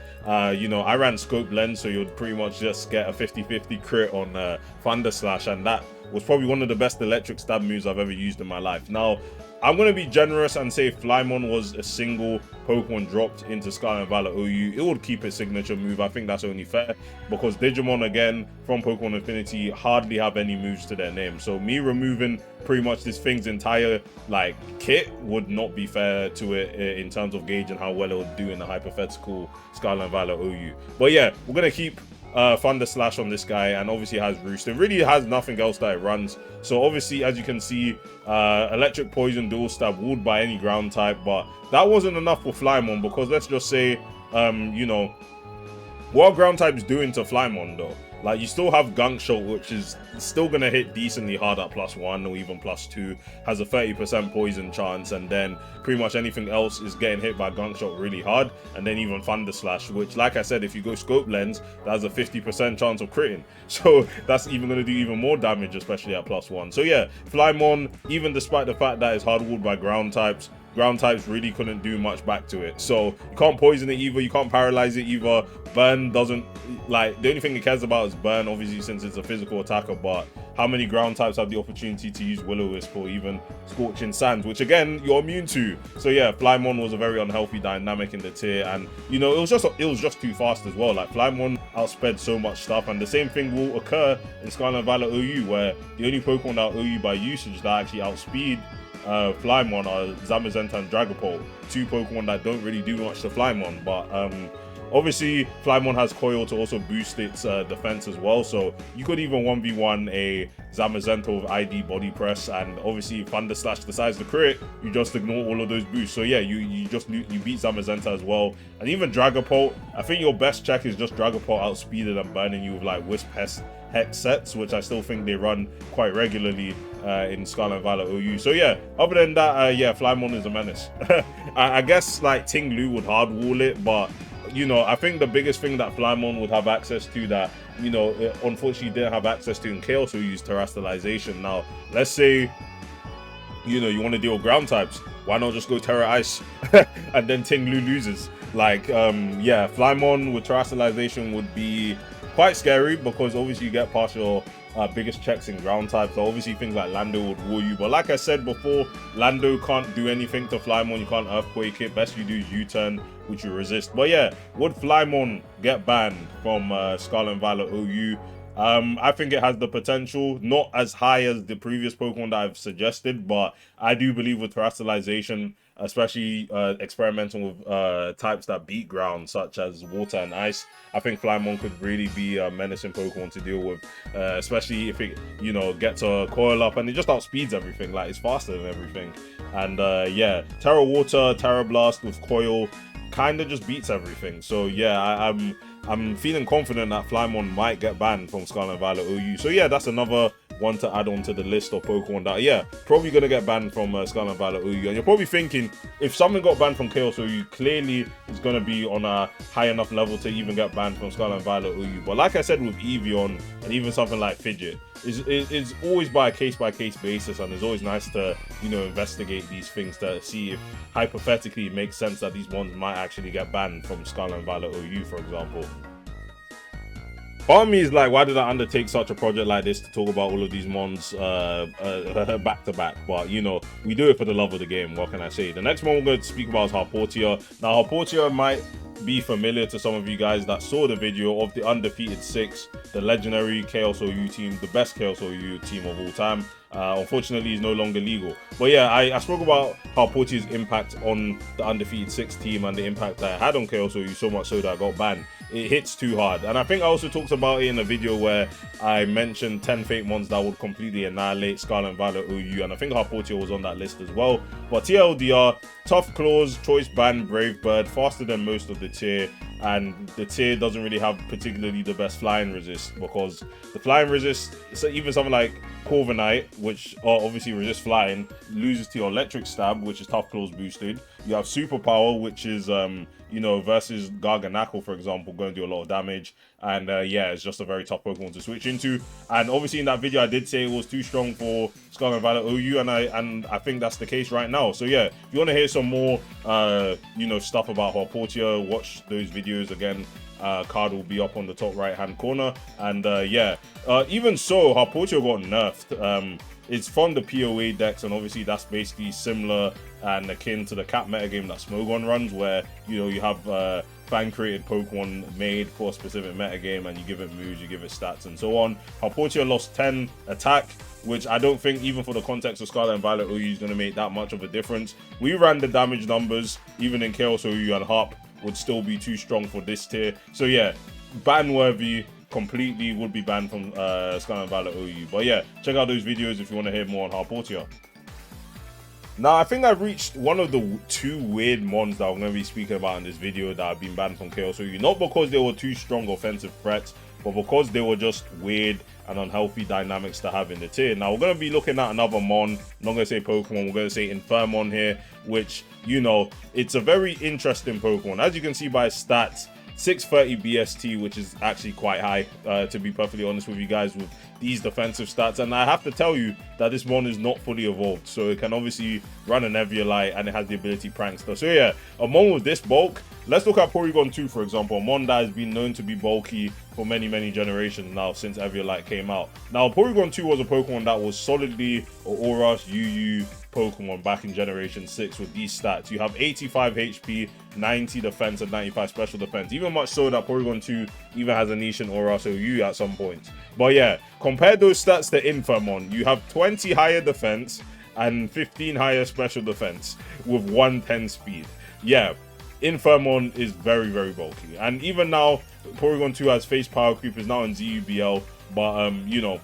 you know, I ran Scope Lens, so you'd pretty much just get a 50-50 crit on Thunder Slash, and that was probably one of the best electric stab moves I've ever used in my life. Now, I'm going to be generous and say if Flymon was a single Pokemon dropped into Scarlet and Violet OU, it would keep its signature move. I think that's only fair, because Digimon, again, from Pokemon Infinity, hardly have any moves to their name. So me removing pretty much this thing's entire, like, kit would not be fair to it in terms of gauging how well it would do in the hypothetical Scarlet and Violet OU. But yeah, we're going to keep Thunder Slash on this guy, and obviously it has Roost. It really has nothing else that it runs. So obviously, as you can see, Electric Poison, Dual Stab, would by any ground type, but that wasn't enough for Flymon, because let's just say, you know, what ground types doing to Flymon though? Like, you still have Gunk Shot, which is still going to hit decently hard at +1 or even +2, has a 30% poison chance, and then pretty much anything else is getting hit by Gunk Shot really hard, and then even Thunder Slash, which, like I said, if you go Scope Lens, that has a 50% chance of critting, so that's even going to do even more damage, especially at +1. So yeah, Flymon, even despite the fact that it's hard-walled by ground types really couldn't do much back to it. So you can't poison it either, you can't paralyze it either. Burn doesn't, like, the only thing it cares about is burn, obviously, since it's a physical attacker, but how many ground types have the opportunity to use Will-O-Wisp or even Scorching Sands, which again, you're immune to? So yeah, Flymon was a very unhealthy dynamic in the tier, and you know, it was just too fast as well. Like, Flymon outsped so much stuff, and the same thing will occur in Scarlet and Violet OU, where the only Pokemon that OU by usage that actually outspeed Flymon are Zamazenta and Dragapult, two Pokemon that don't really do much to Flymon, but obviously Flymon has Coil to also boost its defense as well, so you could even 1v1 a Zamazenta with ID Body Press, and obviously if Thunder Slash decides to crit, you just ignore all of those boosts. So yeah, you beat Zamazenta as well, and even Dragapult. I think your best check is just Dragapult outspeeded and burning you with like Wisp Hex sets, which I still think they run quite regularly in Scarlet and Violet OU. So yeah, other than that, yeah, Flymon is a menace. I guess like Ting Lu would hard wall it, but you know, I think the biggest thing that Flymon would have access to that, you know, it unfortunately didn't have access to in Chaos OU is Terrestrialization. Now, let's say, you know, you want to deal with ground types, why not just go Terra Ice and then Ting Lu loses? Like, yeah, Flymon with Terrestrialization would be quite scary, because obviously you get past your biggest checks in ground types. So obviously things like Lando would wall you, but like I said before, Lando can't do anything to Flymon. You can't Earthquake it. Best you do is U-turn, which you resist. But yeah, would Flymon get banned from Scarlet and Violet OU? I think it has the potential, not as high as the previous Pokemon that I've suggested, but I do believe with Terrestrialization, especially experimenting with types that beat ground, such as water and ice, I think Flymon could really be a menacing Pokemon to deal with, especially if it, you know, gets a Coil up and it just outspeeds everything. Like, it's faster than everything. And yeah, Terra Water, Terra Blast with Coil kind of just beats everything. So yeah, I'm feeling confident that Flymon might get banned from Scarlet and Violet OU. So yeah, that's another one to add on to the list of Pokemon that, yeah, probably gonna get banned from Scarlet and Violet OU. And you're probably thinking, if something got banned from Chaos OU, clearly it's gonna be on a high enough level to even get banned from Scarlet and Violet OU. But like I said with Evian and even something like Fidget, it's always by a case-by-case basis, and it's always nice to, you know, investigate these things to see if hypothetically it makes sense that these ones might actually get banned from Scarlet and Violet OU, for example. Part of me is like, why did I undertake such a project like this to talk about all of these mons back to back? But, you know, we do it for the love of the game. What can I say? The next one we're going to speak about is Harportia. Now, Harportia might be familiar to some of you guys that saw the video of the Undefeated 6, the legendary Chaos OU team, the best Chaos OU team of all time. Unfortunately, he's no longer legal. But yeah, I spoke about Harportia's impact on the Undefeated 6 team and the impact that it had on Chaos OU, so much so that I got banned. It hits too hard. And I think I also talked about it in a video where I mentioned 10 fake mons that would completely annihilate Scarlet and Violet OU, and I think Harportia was on that list as well. But TLDR, Tough Claws, Choice Band, Brave Bird, faster than most of the tier, and the tier doesn't really have particularly the best flying resist, because the flying resist, so even something like Corviknight, which obviously resist flying, loses to your Electric Stab, which is Tough Claws boosted. You have Superpower, which is you know, versus Garganacl, for example, going to do a lot of damage. And yeah, it's just a very tough Pokemon to switch into. And obviously in that video, I did say it was too strong for Scarlet and Violet OU, and I think that's the case right now. So yeah, if you want to hear some more, you know, stuff about Harportia, watch those videos again. Card will be up on the top right hand corner. And yeah, even so, Harportia got nerfed. It's from the POA decks, and obviously that's basically similar and akin to the cap metagame that Smogon runs, where, you know, you have fan-created Pokemon made for a specific metagame, and you give it moves, you give it stats, and so on. Harportia lost 10 attack, which I don't think, even for the context of Scarlet and Violet OU, is going to make that much of a difference. We ran the damage numbers, even in Chaos OU, and Harp would still be too strong for this tier. So yeah, ban-worthy. Completely would be banned from Scarlet and Violet OU. But yeah, check out those videos if you want to hear more on Harportia. Now, I think I've reached one of the two weird mons that I'm going to be speaking about in this video that have been banned from Chaos OU. Not because they were too strong offensive threats, but because they were just weird and unhealthy dynamics to have in the tier. Now, we're going to be looking at another mon. I'm not going to say Pokemon, we're going to say Infermon here, which, you know, it's a very interesting Pokemon. As you can see by its stats, 630 BST, which is actually quite high, to be perfectly honest with you guys, with these defensive stats. And I have to tell you that this mon is not fully evolved, so it can obviously run an Eviolite, and it has the ability Prankster. So yeah, a mon with this bulk. Let's look at Porygon 2, for example, a mon that has been known to be bulky for many, many generations now since Eviolite came out. Now, Porygon 2 was a Pokemon that was solidly an Aurus UU Pokemon back in Generation 6 with these stats. You have 85 HP, 90 defense, and 95 special defense. Even much so that Porygon 2 even has a niche in Aurus OU at some point. But yeah, compare those stats to Infermon. You have 20 higher defense and 15 higher special defense with 110 speed. Yeah, Infermon is very, very bulky. And even now, Porygon 2 has face power creep, is now in ZUBL, but you know,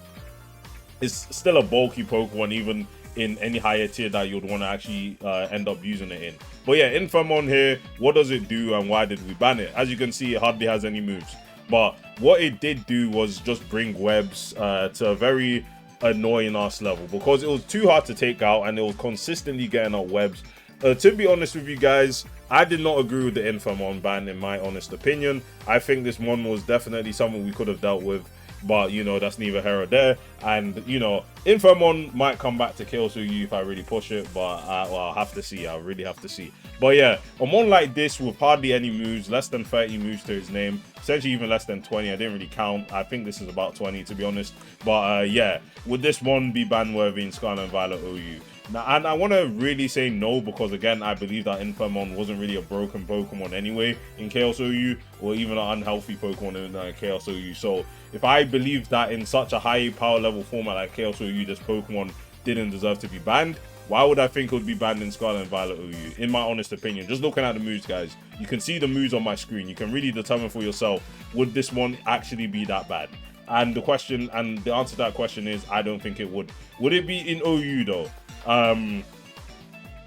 it's still a bulky Pokemon, even in any higher tier that you'd want to actually end up using it in. But yeah, Infermon here, what does it do and why did we ban it? As you can see, it hardly has any moves. But what it did do was just bring webs to a very annoying ass level, because it was too hard to take out and it was consistently getting out webs. To be honest with you guys, I did not agree with the Infermon ban, in my honest opinion. I think this mon was definitely something we could have dealt with, but you know, that's neither here or there. And you know, Infermon might come back to Chaos OU if I really push it, but well, I'll have to see. I'll really have to see. But yeah, a mon like this with hardly any moves, less than 30 moves to his name, essentially even less than 20. I didn't really count. I think this is about 20 to be honest. But yeah, would this one be ban worthy in Scarlet and Violet OU? Now, and I want to really say no, because again, I believe that Infermon wasn't really a broken Pokemon anyway in Chaos OU, or even an unhealthy Pokemon in Chaos OU. So if I believe that in such a high power level format like Chaos OU, this Pokemon didn't deserve to be banned, why would I think it would be banned in Scarlet and Violet OU? In my honest opinion, just looking at the moves, guys, you can see the moves on my screen. You can really determine for yourself, would this one actually be that bad? And the question, and the answer to that question is, I don't think it would. Would it be in OU though?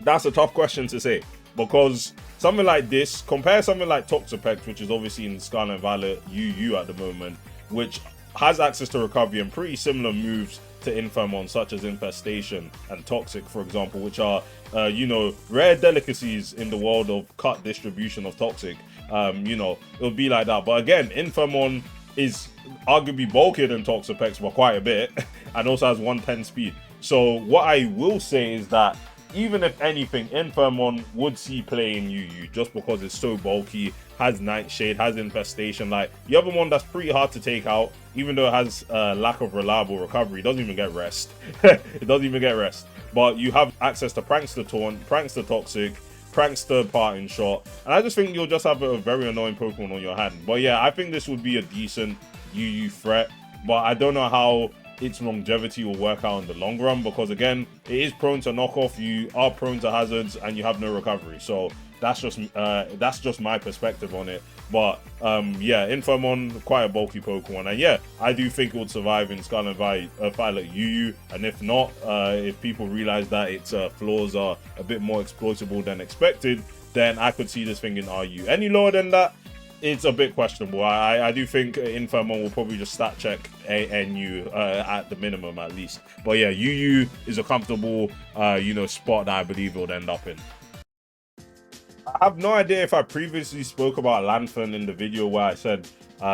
That's a tough question to say. because something like this, compare something like Toxapex, which is obviously in Scarlet Violet UU at the moment, which has access to recovery and pretty similar moves to Infamon, such as Infestation and Toxic, for example, which are, you know, rare delicacies in the world of cut distribution of Toxic. You know, it'll be like that. But again, Infamon is arguably bulkier than Toxapex by quite a bit, and also has 110 speed. So what I will say is that even if anything, Infamon would see play in UU just because it's so bulky, has Nightshade, has Infestation. Like, you have one that's pretty hard to take out, even though it has lack of reliable recovery. It doesn't even get rest. It doesn't even get rest. But you have access to Prankster Taunt, Prankster Toxic, Prankster Parting Shot, and I just think you'll just have a very annoying Pokemon on your hand. But yeah, I think this would be a decent UU threat, but I don't know how its longevity will work out in the long run, because again, it is prone to knockoff, you are prone to hazards, and you have no recovery. So that's just my perspective on it. But yeah, Infamon, quite a bulky Pokemon, and yeah, I do think it would survive in Scarlet Violet UU. And if not, if people realize that its flaws are a bit more exploitable than expected, then I could see this thing in RU. Any lower than that, it's a bit questionable. I do think Infamon will probably just stat check NU at the minimum, at least. But yeah, UU is a comfortable, you know, spot that I believe it would end up in. I have no idea if I previously spoke about Lanfern in the video where I said,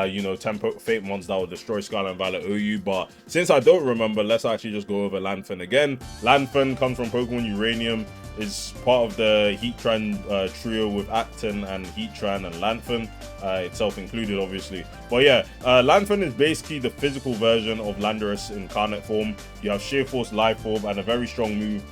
you know, 10 Fate Mons that will destroy Scarlet Violet OU, but since I don't remember, let's actually just go over Lanfern again. Lanfern comes from Pokemon Uranium, is part of the Heatran trio with Acton and Heatran and Lanfern, itself included, obviously. But yeah, Lanfern is basically the physical version of Landorus in incarnate form. You have Sheer Force, Life Orb, and a very strong move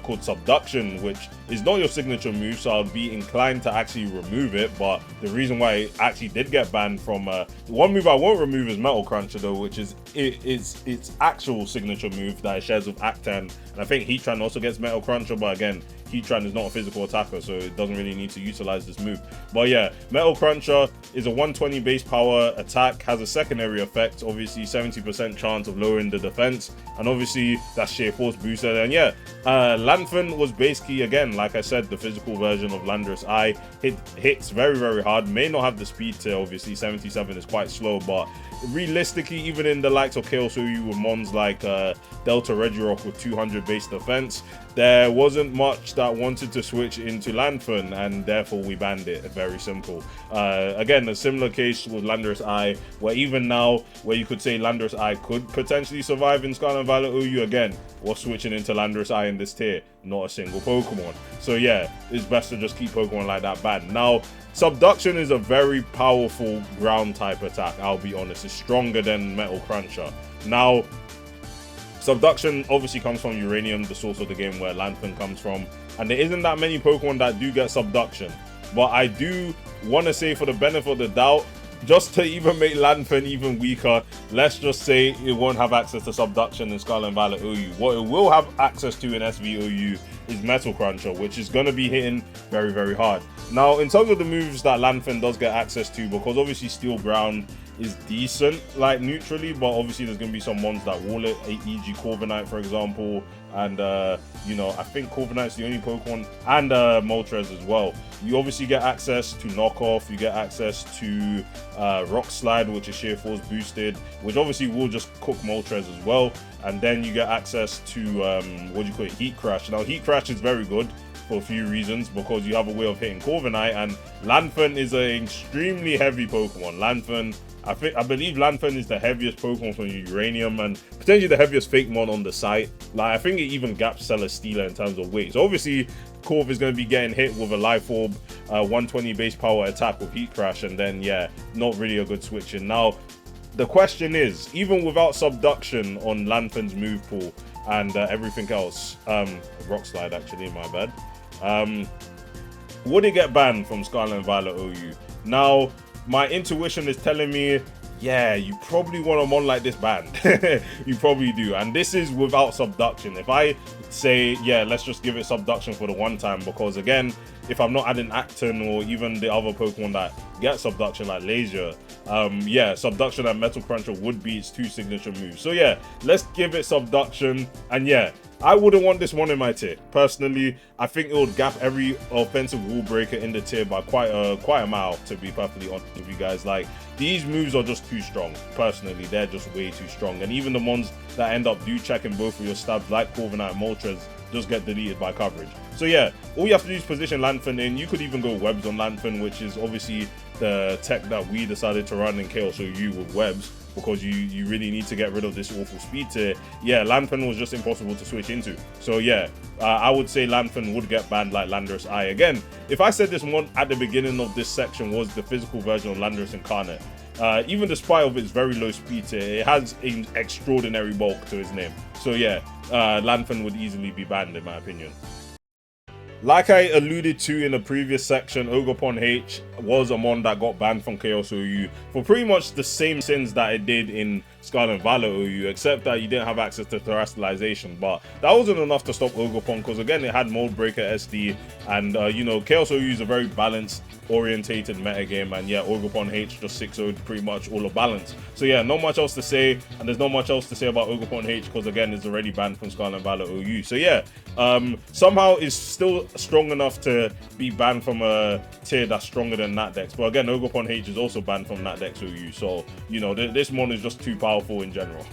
called Subduction, which is not your signature move, so I'll be inclined to actually remove it. But the reason why it actually did get banned from one move I won't remove is Metal Cruncher, though, which is its actual signature move that it shares with Actan, and I think Heatran also gets Metal Cruncher, but again, Heatran is not a physical attacker, so it doesn't really need to utilize this move. But yeah, Metal Cruncher is a 120 base power attack, has a secondary effect, obviously 70% chance of lowering the defense, and obviously that's Sheer Force boosted. And yeah, Lanfern was basically, again, like I said, the physical version of Landorus I. Hits very, very hard, may not have the speed to, obviously 77 is quite slow, but realistically, even in the likes of Chaos OU with mons like Delta Regirock with 200 base defense, there wasn't much that wanted to switch into Lanfern, and therefore we banned it. Very simple. Again, a similar case with Landorus I, where even now, where you could say Landorus I could potentially survive in Scarlet Violet OU, again, we're switching into Landorus I in this tier, not a single Pokemon. So yeah, it's best to just keep Pokemon like that banned. Now, Subduction is a very powerful ground type attack, I'll be honest. It's stronger than Metal Cruncher. Now, Subduction obviously comes from Uranium, the source of the game where Lanfern comes from, and there isn't that many Pokemon that do get Subduction. But I do want to say, for the benefit of the doubt, just to even make Lanfern even weaker, let's just say it won't have access to Subduction in Scarlet Violet OU. What it will have access to in SVOU is Metal Cruncher, which is going to be hitting very, very hard. Now, in terms of the moves that Lanfern does get access to, because obviously Steel Ground is decent, like, neutrally, but obviously there's going to be some ones that wall it, e.g. Corviknight, for example, and, you know, I think Corviknight's the only Pokemon, and Moltres as well. You obviously get access to Knockoff, you get access to Rock Slide, which is Sheer Force boosted, which obviously will just cook Moltres as well, and then you get access to, what do you call it, Heat Crash. Now, Heat Crash is very good for a few reasons, because you have a way of hitting Corviknight, and Lanfern is an extremely heavy Pokemon. Lanfern, I believe Lanfern is the heaviest Pokemon from Uranium, and potentially the heaviest Fake Mon on the site. Like, I think it even gaps Celesteela in terms of weight. So obviously, Corv is going to be getting hit with a Life Orb, 120 base power attack with Heat Crash, and then yeah, not really a good switch in. Now, the question is, even without Subduction on Lanfern's move pool and everything else, Rock Slide actually, my bad, would it get banned from Scarlet and Violet OU? Now, my intuition is telling me, yeah, you probably want a mon like this banned. You probably do. And this is without Subduction. If I say, yeah, let's just give it Subduction for the one time, because again, if I'm not adding Acton or even the other Pokemon that get Subduction like Laser, yeah, Subduction and Metal Cruncher would be its two signature moves. So yeah, let's give it Subduction, and yeah, I wouldn't want this one in my tier. Personally, I think it would gap every offensive rule breaker in the tier by quite a mile, to be perfectly honest with you guys. Like, these moves are just too strong. Personally, they're just way too strong. And even the ones that end up checking both of your stabs, like Corviknight and Moltres, just get deleted by coverage. So yeah, all you have to do is position Lanfin in. You could even go webs on Lanfin, which is obviously the tech that we decided to run in Chaos OU with webs, because you really need to get rid of this awful speed tier. Yeah, Lanfin was just impossible to switch into. So yeah, I would say Lanfin would get banned like Landorus I. Again, if I said this one at the beginning of this section was the physical version of Landorus Incarnate, even despite of its very low speed tier, it has an extraordinary bulk to his name. So yeah, Lanfin would easily be banned in my opinion. Like I alluded to in the previous section, Ogerpon H was a mon that got banned from Chaos OU for pretty much the same sins that it did in Scarlet Violet OU, except that you didn't have access to Terastallization. But that wasn't enough to stop Ogerpon, because again, it had Mold Breaker SD, and you know, Chaos OU is a very balanced, orientated metagame, and yeah, Ogerpon H just 6-0'd pretty much all of balance. So yeah, not much else to say, and there's not much else to say about Ogerpon H, because again, it's already banned from Scarlet Violet OU. So yeah, somehow it's still strong enough to be banned from a tier that's stronger than Natdex. But again, Ogerpon H is also banned from Natdex OU. So, you know, this mon is just too powerful in general.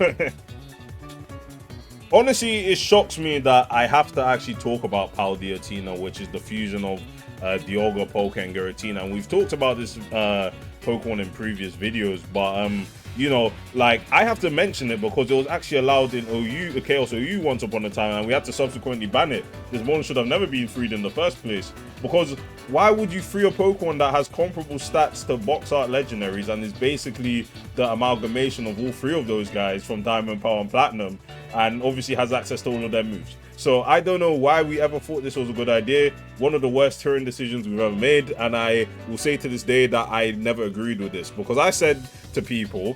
Honestly, it shocks me that I have to actually talk about Paldeatina, which is the fusion of Dialga, Poké, and Giratina. And we've talked about this Pokemon in previous videos, but you know, like, I have to mention it because it was actually allowed in OU, Chaos OU once upon a time, and we had to subsequently ban it. This mon should have never been freed in the first place, because why would you free a Pokemon that has comparable stats to box art legendaries and is basically the amalgamation of all three of those guys from Diamond, Pearl, and Platinum, and obviously has access to all of their moves? So I don't know why we ever thought this was a good idea. One of the worst tiering decisions we've ever made, and I will say to this day that I never agreed with this, because I said to people,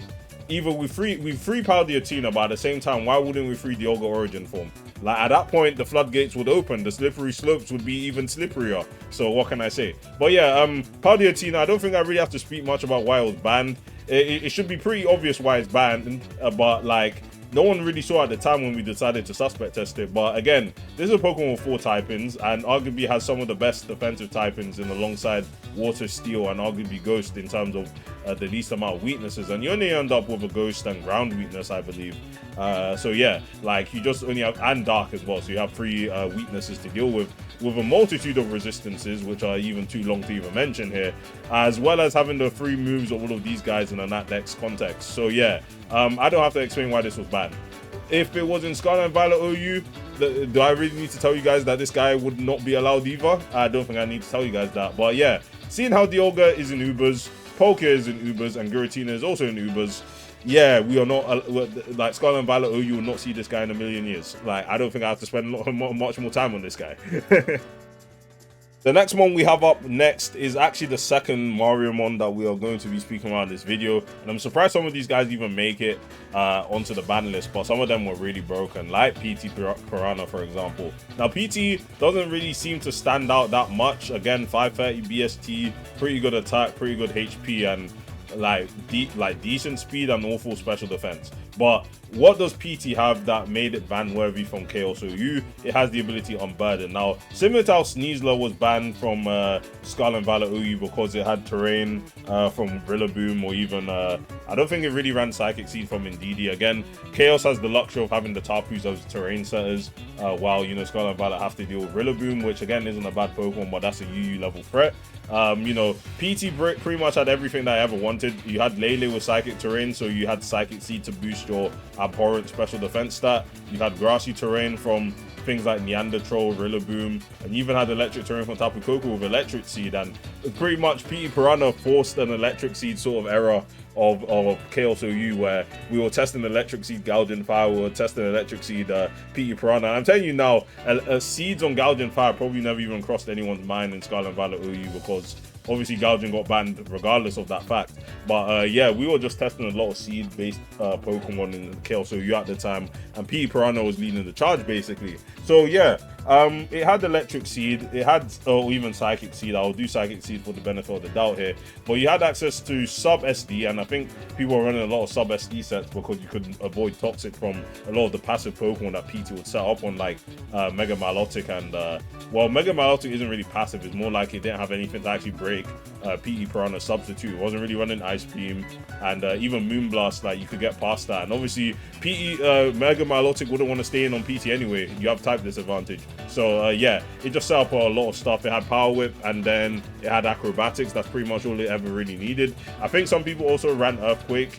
either we free Paldeatina, but at the same time, why wouldn't we free the Dialga Origin form? Like, at that point, the floodgates would open, the slippery slopes would be even slipperier. So what can I say? But yeah, Paldeatina, I don't think I really have to speak much about why it was banned. It should be pretty obvious why it's banned, but like, no one really saw at the time when we decided to suspect test it. But again, this is a Pokemon with 4 typings, and arguably has some of the best defensive typings in alongside Water, Steel, and arguably Ghost in terms of the least amount of weaknesses. And you only end up with a Ghost and Ground weakness, I believe. So yeah, like, you just only have, and Dark as well, so you have 3 weaknesses to deal with a multitude of resistances, which are even too long to even mention here, as well as having the 3 moves of all of these guys in a Natdex context. So yeah, I don't have to explain why this was banned. If it was in Scarlet and Violet OU, do I really need to tell you guys that this guy would not be allowed either? I don't think I need to tell you guys that. But yeah, seeing how Dialga is in Ubers, Poké is in Ubers, and Giratina is also in Ubers, yeah, we are not, like, Scarlet and Violet OU will not see this guy in a million years. Like, I don't think I have to spend much more time on this guy. The next mon we have up next is actually the second Mario mon that we are going to be speaking about in this video, and I'm surprised some of these guys even make it onto the ban list, but some of them were really broken, like PT Piranha, for example. Now, PT doesn't really seem to stand out that much. Again, 530 BST, pretty good attack, pretty good HP, and like decent speed and awful special defense. But what does PT have that made it ban worthy from Chaos OU? It has the ability Unburden. Now, similar to how Sneasler was banned from Scarlet and Violet OU because it had terrain from Rillaboom, or even I don't think it really ran Psychic Seed from Indeedee. Again, Chaos has the luxury of having the Tapus as terrain setters, while, you know, Scarlet and Violet have to deal with Rillaboom, which again isn't a bad Pokemon, but that's a UU level threat. You know, PT pretty much had everything that I ever wanted. You had Lele with Psychic Terrain, so you had Psychic Seed to boost your abhorrent special defense stat. You had Grassy Terrain from things like Neanderthal, Rillaboom, and you even had Electric Terrain from Tapu Koko with Electric Seed. And pretty much PT Piranha forced an Electric Seed sort of era of Chaos OU, where we were testing Electric Seed Galdian Fire, we were testing Electric Seed PT Piranha. And I'm telling you now, Seeds on Galdian Fire probably never even crossed anyone's mind in Scarlet and Violet OU, because obviously Galdian got banned regardless of that fact. But yeah, we were just testing a lot of seed based Pokemon in Chaos OU at the time, and PT Piranha was leading the charge basically. So yeah, It had Electric Seed, it had, or even Psychic Seed. I'll do Psychic Seed for the benefit of the doubt here. But you had access to Sub SD, and I think people were running a lot of Sub SD sets because you could avoid Toxic from a lot of the passive Pokemon that PT would set up on, like Mega Milotic and, well, Mega Milotic isn't really passive, it's more like it didn't have anything to actually break PT Piranha substitute. It wasn't really running Ice Beam, and even Moonblast, like you could get past that. And obviously Mega Milotic wouldn't want to stay in on PT anyway. You have type disadvantage. So yeah, it just set up a lot of stuff. It had Power Whip, and then it had Acrobatics. That's pretty much all it ever really needed. I think some people also ran Earthquake.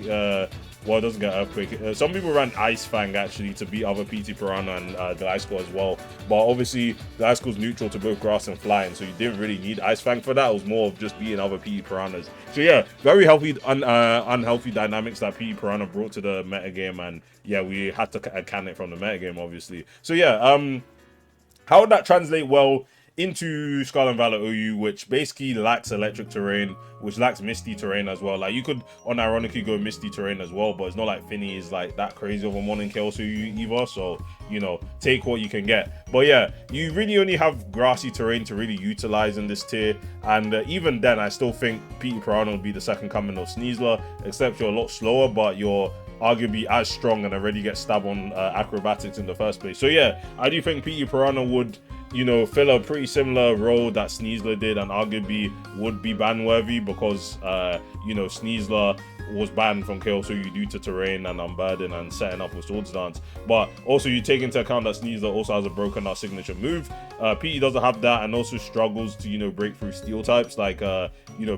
Well, it doesn't get Earthquake. Some people ran Ice Fang actually to beat other PT Piranha and Gliscor as well. But obviously, Gliscor's neutral to both Grass and Flying, so you didn't really need Ice Fang for that. It was more of just beating other PT Piranhas. So yeah, very healthy, unhealthy dynamics that PT Piranha brought to the metagame, and yeah, we had to can it from the metagame, obviously. So yeah, how would that translate well into Scarlet Violet OU, which basically lacks electric terrain, which lacks misty terrain as well? Like, you could unironically go misty terrain as well, but it's not like Finny is like that crazy of a one in Chaos OU either, so you know, take what you can get. But yeah, you really only have grassy terrain to really utilize in this tier, and even then I still think PT Piranha would be the second coming of Sneasler, except you're a lot slower, but you're arguably as strong and already get stabbed on acrobatics in the first place. So yeah, I do think PT Piranha would, you know, fill a pretty similar role that Sneasler did, and arguably would be ban worthy because you know, Sneasler was banned from Chaos OU due to terrain and Unburden and setting up with Swords Dance. But also you take into account that Sneasler also has a Broken Heart signature move. PT doesn't have that, and also struggles to, you know, break through steel types like you know,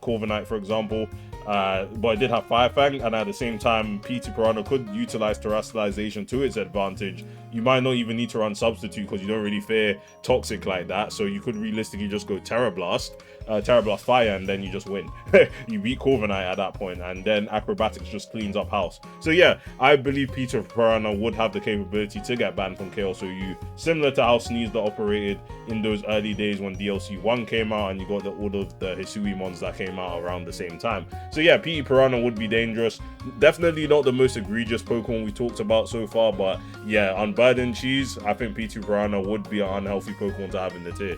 Corviknight for example. But it did have Fire Fang, and at the same time PT Piranha could utilize Terrestrialization to its advantage. You might not even need to run Substitute because you don't really fear Toxic like that, so you could realistically just go Terra Blast Fire, and then you just win. You beat Corviknight at that point, and then Acrobatics just cleans up house. So yeah, I believe PT Piranha would have the capability to get banned from Chaos OU, similar to how Sneasler operated in those early days when DLC 1 came out and you got all of the Hisui mons that came out around the same time. So yeah, PT Piranha would be dangerous. Definitely not the most egregious Pokemon we talked about so far, but yeah, Unburdened Cheese, I think PT Piranha would be an unhealthy Pokemon to have in the tier.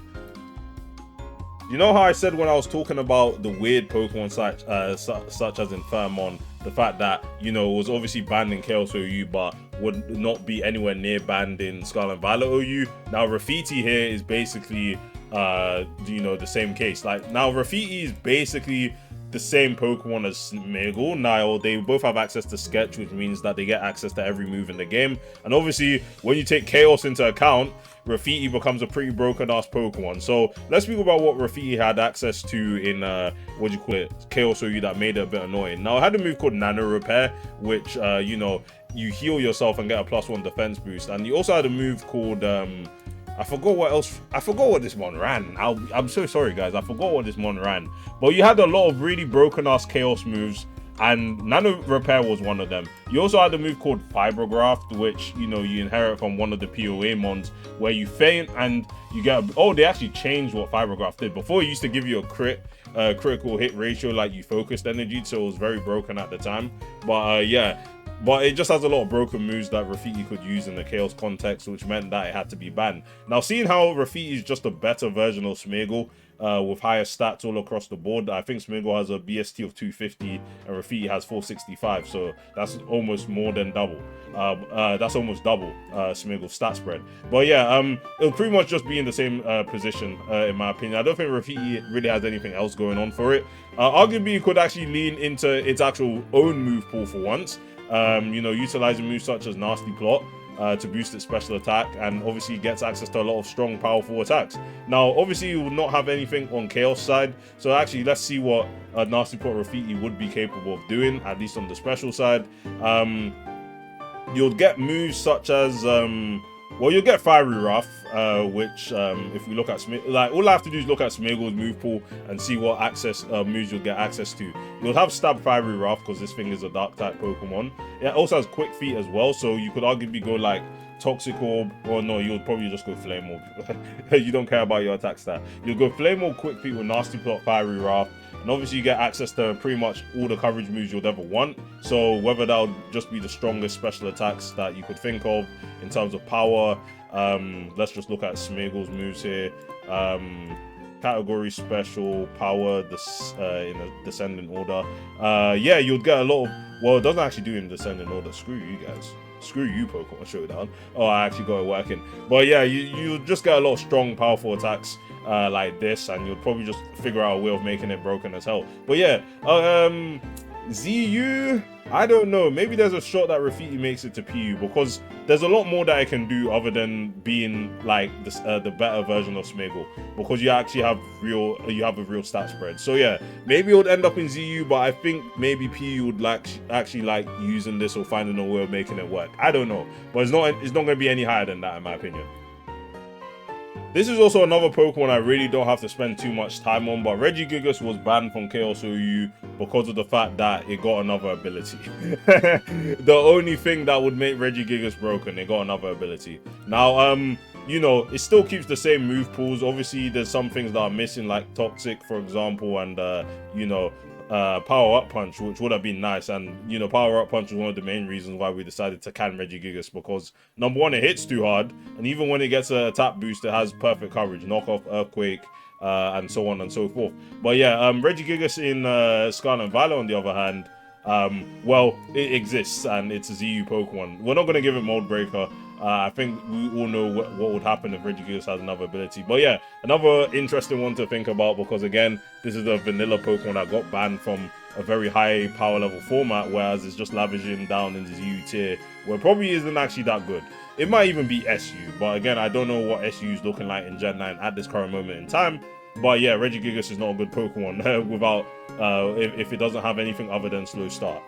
You know how I said when I was talking about the weird Pokemon such as Infermon, the fact that, you know, it was obviously banned in Chaos OU but would not be anywhere near banned in Scarlet Violet OU. Now Rafiti here is basically you know, the same case. Like, now Rafiti is basically the same Pokemon as Smeargle. Now they both have access to Sketch, which means that they get access to every move in the game, and obviously when you take Chaos into account, Rafiti becomes a pretty broken ass Pokemon. So let's speak about what Rafiti had access to in what do you call it, Chaos OU, that made it a bit annoying. Now it had a move called Nano Repair, which you know, you heal yourself and get a +1 defense boost, and you also had a move called I forgot what this mon ran. I'm so sorry guys, I forgot what this mon ran. But you had a lot of really broken ass Chaos moves, and Nano Repair was one of them. You also had a move called Fibrograft, which, you know, you inherit from one of the POA mons, where you faint and you get oh, they actually changed what Fibrograft did. Before it used to give you a critical hit ratio, like you focused energy, so it was very broken at the time. But yeah, but it just has a lot of broken moves that Rafiti could use in the Chaos context, which meant that it had to be banned. Now, seeing how Rafiti is just a better version of Smeargle, with higher stats all across the board, I think Smeargle has a BST of 250 and Rafiti has 465, so that's almost more than double. That's almost double Smeargle's stat spread. But yeah, it'll pretty much just be in the same position, in my opinion. I don't think Rafiti really has anything else going on for it. Arguably, it could actually lean into its actual own move pool for once. You know, utilizing moves such as Nasty Plot to boost its special attack, and obviously gets access to a lot of strong, powerful attacks. Now, obviously, you will not have anything on Chaos side, so actually, let's see what Nasty Plot Rafiti would be capable of doing, at least on the special side. You'll get moves such as well, you'll get Fiery Wrath, which if we look at like, all I have to do is look at Smeargle's move pool and see what moves you'll get access to. You'll have Stab Fiery Wrath because this thing is a dark type Pokemon. It also has Quick Feet as well, so you could arguably go like Toxic Orb, or no, you'll probably just go Flame Orb. You don't care about your attack stat. You'll go Flame Orb, Quick Feet with Nasty Plot, Fiery Wrath, and obviously you get access to pretty much all the coverage moves you'll ever want. So whether that'll just be the strongest special attacks that you could think of in terms of power, let's just look at Smeagol's moves here. Category special power in a descending order. Yeah, you'll get a lot of, well, it doesn't actually do in descending order. Screw you guys. Screw you, Pokemon Showdown. Oh, I actually got it working. But yeah, you'll just get a lot of strong, powerful attacks like this, and you'll probably just figure out a way of making it broken as hell. But yeah, ZU, I don't know. Maybe there's a shot that Rafiki makes it to PU, because there's a lot more that I can do other than being like this, the better version of Smeagol, because you actually have a real stat spread. So yeah, maybe it would end up in ZU, but I think maybe PU would actually like using this or finding a way of making it work. I don't know, but it's not going to be any higher than that in my opinion. This is also another Pokemon I really don't have to spend too much time on, but Regigigas was banned from Chaos OU because of the fact that it got another ability. The only thing that would make Regigigas broken, it got another ability. Now, you know, it still keeps the same move pools. Obviously, there's some things that are missing, like Toxic, for example, and, you know, Power Up Punch, which would have been nice. And, you know, Power Up Punch was one of the main reasons why we decided to can Regigigas, because number one, it hits too hard, and even when it gets a attack boost, it has perfect coverage, knockoff, Earthquake, and so on and so forth. But yeah, Regigigas in Scarlet and Violet, on the other hand, well, it exists, and it's a ZU Pokemon. We're not going to give it Mold Breaker. I think we all know what would happen if Regigigas has another ability. But yeah, another interesting one to think about, because again, this is a vanilla Pokemon that got banned from a very high power level format, whereas it's just lavishing down in the ZU tier, where it probably isn't actually that good. It might even be SU, but again, I don't know what SU is looking like in Gen 9 at this current moment in time. But yeah, Regigigas is not a good Pokemon without if it doesn't have anything other than slow start.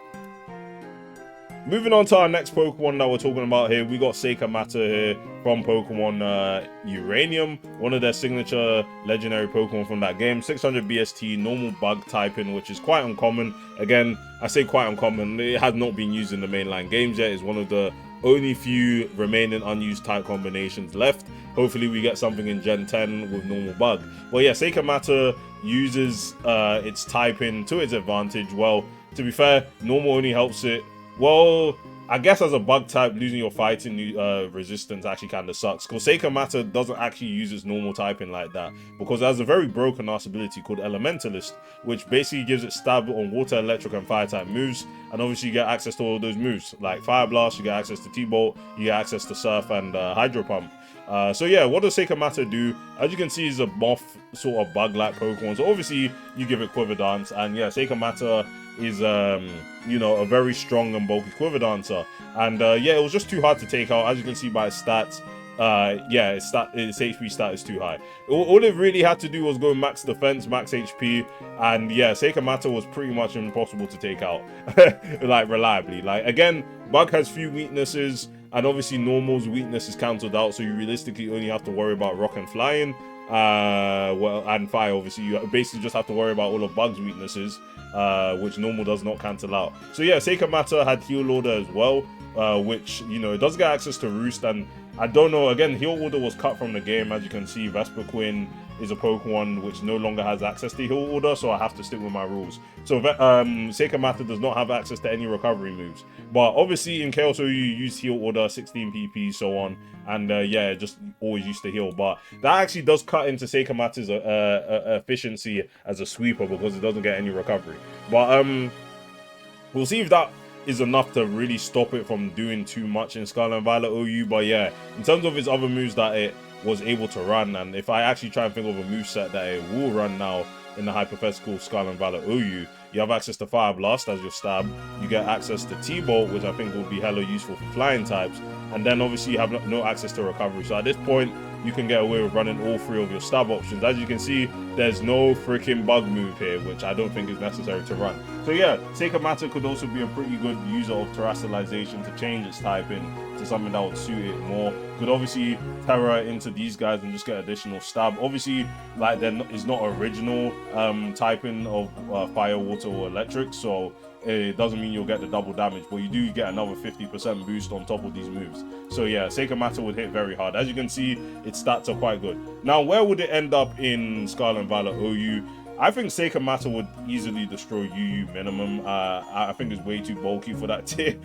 Moving on to our next Pokemon that we're talking about here, we got Seika Mata here from Pokemon Uranium, one of their signature legendary Pokemon from that game. 600 BST, normal bug typing, which is quite uncommon. Again, I say quite uncommon, it has not been used in the mainline games yet. It's one of the only few remaining unused type combinations left. Hopefully we get something in Gen 10 with normal bug. Well, yeah, Seika Mata uses its typing to its advantage. Well, to be fair, normal only helps it. Well, I guess as a bug type, losing your fighting resistance actually kind of sucks, because Seika Mata doesn't actually use its normal typing like that, because it has a very broken ass ability called Elementalist, which basically gives it stab on water, electric, and fire type moves. And obviously you get access to all those moves, like Fire Blast, you get access to T-Bolt, you get access to Surf and Hydro Pump. So yeah, what does Seika Mata do? As you can see, it's a moth sort of bug-like Pokemon. So obviously you give it Quiver Dance, and yeah, Seika Mata is you know, a very strong and bulky Quiver Dancer. And yeah, it was just too hard to take out. As you can see by its stats, yeah, its HP stat is too high. All it really had to do was go max defense, max HP, and yeah, Seika Mata was pretty much impossible to take out, like reliably. Like again, Bug has few weaknesses, and obviously Normal's weakness is cancelled out, so you realistically only have to worry about Rock and Flying. Well, and Fire, obviously you basically just have to worry about all of Bug's weaknesses, which Normal does not cancel out. So yeah, Seika Mata had Heal Order as well, which, you know, it does get access to Roost, and I don't know, again, Heal Order was cut from the game. As you can see, Vespiquen is a Pokemon which no longer has access to Heal Order, so I have to stick with my rules. So Seika Mata does not have access to any recovery moves, but obviously in Chaos OU you use Heal Order, 16 PP, so on, and yeah, just always used to heal. But that actually does cut into Seika Mata's efficiency as a sweeper, because it doesn't get any recovery. But we'll see if that is enough to really stop it from doing too much in Scarlet and Violet OU. But yeah, in terms of its other moves that it was able to run, and if I actually try and think of a moveset that it will run now in the hypothetical Scarlet and Violet OU, you have access to Fire Blast as your stab, you get access to T-Bolt, which I think will be hella useful for flying types, and then obviously you have no access to recovery. So at this point, you can get away with running all three of your stab options. As you can see, there's no freaking bug move here, which I don't think is necessary to run. So yeah, Seika Mata could also be a pretty good user of Terastallization to change its typing to something that would suit it more. Could obviously Terra into these guys and just get additional stab. Obviously, like is not original typing of fire, water, or electric, so it doesn't mean you'll get the double damage, but you do get another 50% boost on top of these moves. So yeah, Seikamatta would hit very hard. As you can see, its stats are quite good. Now, where would it end up in Scarlet and Violet OU? I think Seikamatta would easily destroy UU minimum. I think it's way too bulky for that tier.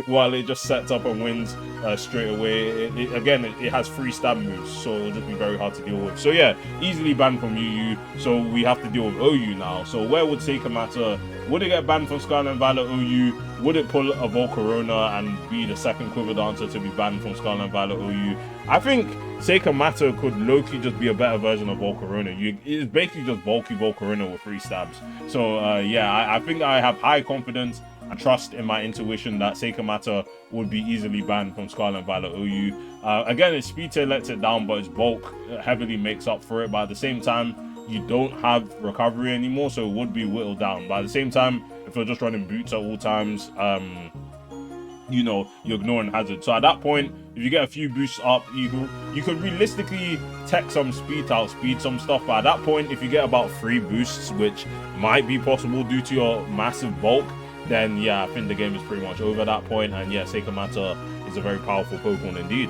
While it just sets up and wins straight away. Again, it has 3 stab moves, so it'll just be very hard to deal with. So yeah, easily banned from UU. So we have to deal with OU now. So where would Seikamatta... Would it get banned from Scarlet and Violet OU? Would it pull a Volcarona and be the second Quiver Dancer to be banned from Scarlet and Violet OU? I think Seikamatta could low-key just be a better version of Volcarona. It's basically just bulky Volcarona with 3 stabs. So yeah, I think I have high confidence and trust in my intuition that Seikamatta would be easily banned from Scarlet and Violet OU. Again, its speed tier lets it down, but its bulk heavily makes up for it. But at the same time, you don't have recovery anymore, so it would be whittled down. But at the same time, if you're just running boots at all times, you know, you're ignoring hazard. So at that point, if you get a few boosts up, you could realistically tech some speed out, speed some stuff. But at that point, if you get about 3 boosts, which might be possible due to your massive bulk, then yeah, I think the game is pretty much over at that point. And yeah, Seikamatta is a very powerful Pokemon indeed.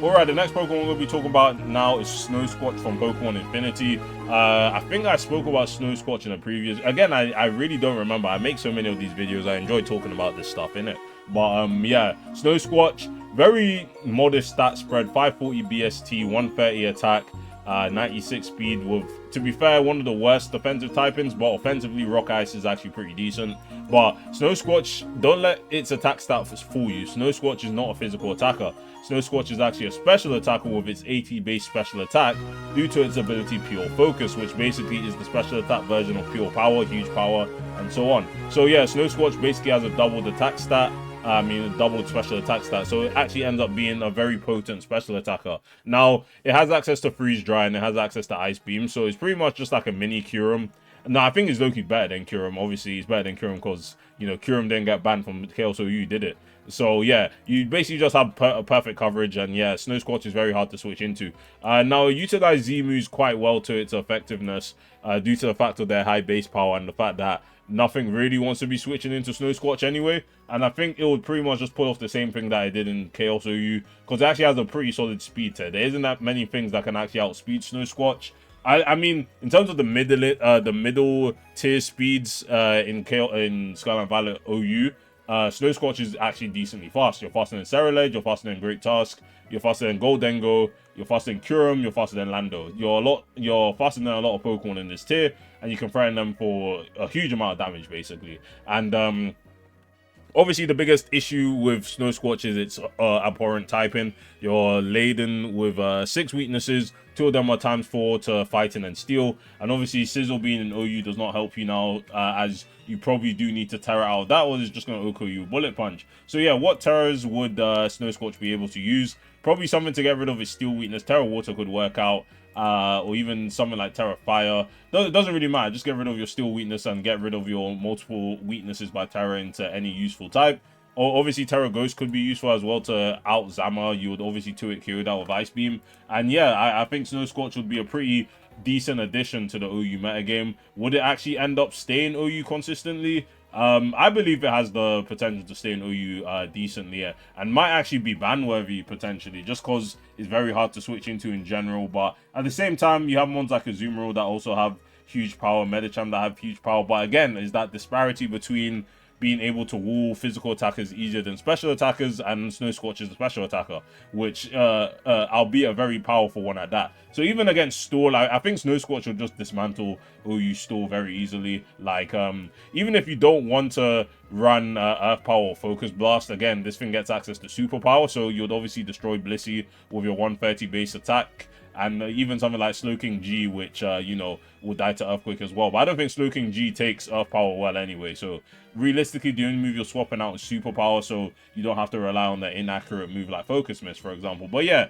Alright, the next Pokemon we're going to be talking about now is Snowsquatch from Pokemon Infinity. I think I spoke about Snowsquatch in a previous... Again, I really don't remember. I make so many of these videos. I enjoy talking about this stuff, innit? But yeah, Snowsquatch, very modest stat spread. 540 BST, 130 attack, 96 speed with, to be fair, one of the worst defensive typings, but offensively Rock Ice is actually pretty decent. But Snowsquatch, don't let its attack stat fool you. Snowsquatch is not a physical attacker. Snowsquatch is actually a special attacker with its AT based special attack due to its ability Pure Focus, which basically is the special attack version of Pure Power, Huge Power, and so on. So yeah, Snowsquatch basically has a doubled attack stat. I mean, a doubled special attack stat, so it actually ends up being a very potent special attacker. Now, it has access to Freeze Dry and it has access to Ice Beam, so it's pretty much just like a mini Kyurem. Now, I think it's low-key better than Kyurem. Obviously, it's better than Kyurem because, you know, Kyurem didn't get banned from Chaos OU, did it? So, yeah, you basically just have perfect coverage, and yeah, Snowsquatch is very hard to switch into. Now, it utilizes Z-moves quite well to its effectiveness due to the fact of their high base power and the fact that nothing really wants to be switching into Snowsquatch anyway. And I think it would pretty much just pull off the same thing that I did in Chaos OU, because it actually has a pretty solid speed tier. There isn't that many things that can actually outspeed Snowsquatch. I mean, in terms of the middle tier speeds in Scarlet and Violet OU, Snowsquatch is actually decently fast. You're faster than Ceruledge, you're faster than Great Tusk, you're faster than Goldengo, you're faster than Kyurem, you're faster than Lando. You're faster than a lot of Pokemon in this tier, and you can threaten them for a huge amount of damage, basically. And obviously, the biggest issue with Snowsquatch is its abhorrent typing. You're laden with 6 weaknesses. 2 of them are ×4 to fighting and steel. And obviously, Sizzle being an OU does not help you now, as you probably do need to Terra out. That one is just going to OHKO you Bullet Punch. So yeah, what Terras would Snowsquatch be able to use? Probably something to get rid of its steel weakness. Terra Water could work out. Or even something like Terra Fire. It doesn't really matter. Just get rid of your steel weakness and get rid of your multiple weaknesses by Terra into any useful type. Or obviously Terra Ghost could be useful as well to out Zama. You would obviously 2-hit Kyoto out with Ice Beam. And yeah, I think Snowsquatch would be a pretty decent addition to the OU metagame. Would it actually end up staying OU consistently? I believe it has the potential to stay in OU decently, yeah, and might actually be ban-worthy potentially, just because it's very hard to switch into in general. But at the same time, you have ones like Azumarill that also have huge power, Medicham that have huge power. But again, is that disparity between being able to wall physical attackers easier than special attackers, and Snowsquatch is a special attacker, which albeit a very powerful one at that. So even against Stall, I think Snowsquatch will just dismantle OU Stall very easily. Like, even if you don't want to run Earth Power or Focus Blast, again, this thing gets access to Super Power, so you'd obviously destroy Blissey with your 130 base attack. And even something like Slowking G, which, you know, will die to Earthquake as well. But I don't think Slowking G takes Earth Power well anyway. So, realistically, the only move you're swapping out is Super Power. So, you don't have to rely on the inaccurate move like Focus Mist, for example. But yeah,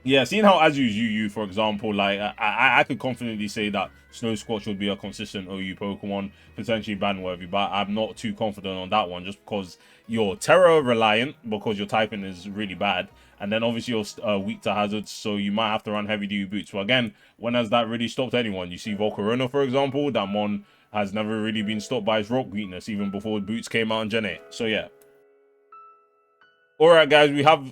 Yeah, seeing how as Yu, for example, like I could confidently say that Snow Squatch would be a consistent OU Pokemon, potentially ban worthy, but I'm not too confident on that one just because you're Terra reliant because your typing is really bad, and then obviously you're weak to hazards, so you might have to run heavy duty boots. But again, when has that really stopped anyone? You see Volcarona, for example, that mon has never really been stopped by his rock weakness even before boots came out in Gen 8. So yeah. Alright guys,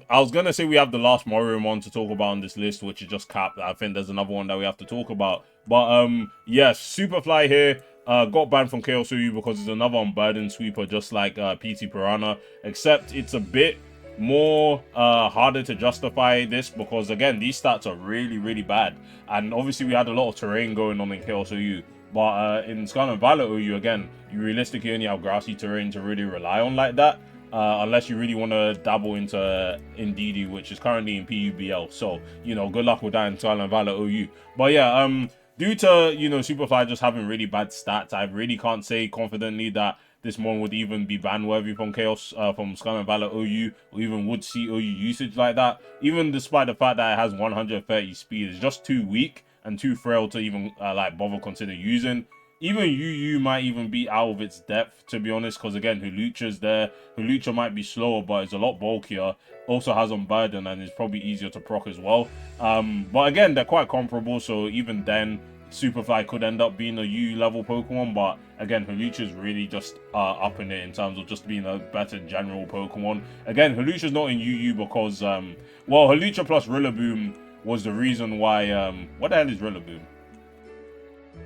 I was gonna say we have the last Mario one to talk about on this list, which is just Cap. I think there's another one that we have to talk about. But yes, Superfly here got banned from Chaos OU because it's another unburdened sweeper just like PT Piranha, except it's a bit more harder to justify this because again these stats are really bad, and obviously we had a lot of terrain going on in Chaos OU. But in Scarlet and Violet OU, again, you realistically only have grassy terrain to really rely on like that. Unless you really want to dabble into Indeedee, which is currently in PUBL. So, you know, good luck with that in Scarlet and Violet OU. But yeah, due to, you know, Superfly just having really bad stats, I really can't say confidently that this one would even be ban worthy from Chaos, from Scarlet and Violet OU, or even would see OU usage like that. Even despite the fact that it has 130 speed, it's just too weak and too frail to even like bother consider using. Even UU might even be out of its depth, to be honest, because again, Hulucha's there. Hulucha might be slower, but it's a lot bulkier. Also has Unburden and is probably easier to proc as well. But again, they're quite comparable, so even then, Superfly could end up being a UU level Pokemon. But again, Hulucha's really just upping it in terms of just being a better general Pokemon. Again, Hulucha's not in UU because, well, Hulucha plus Rillaboom was the reason why, what the hell is Rillaboom?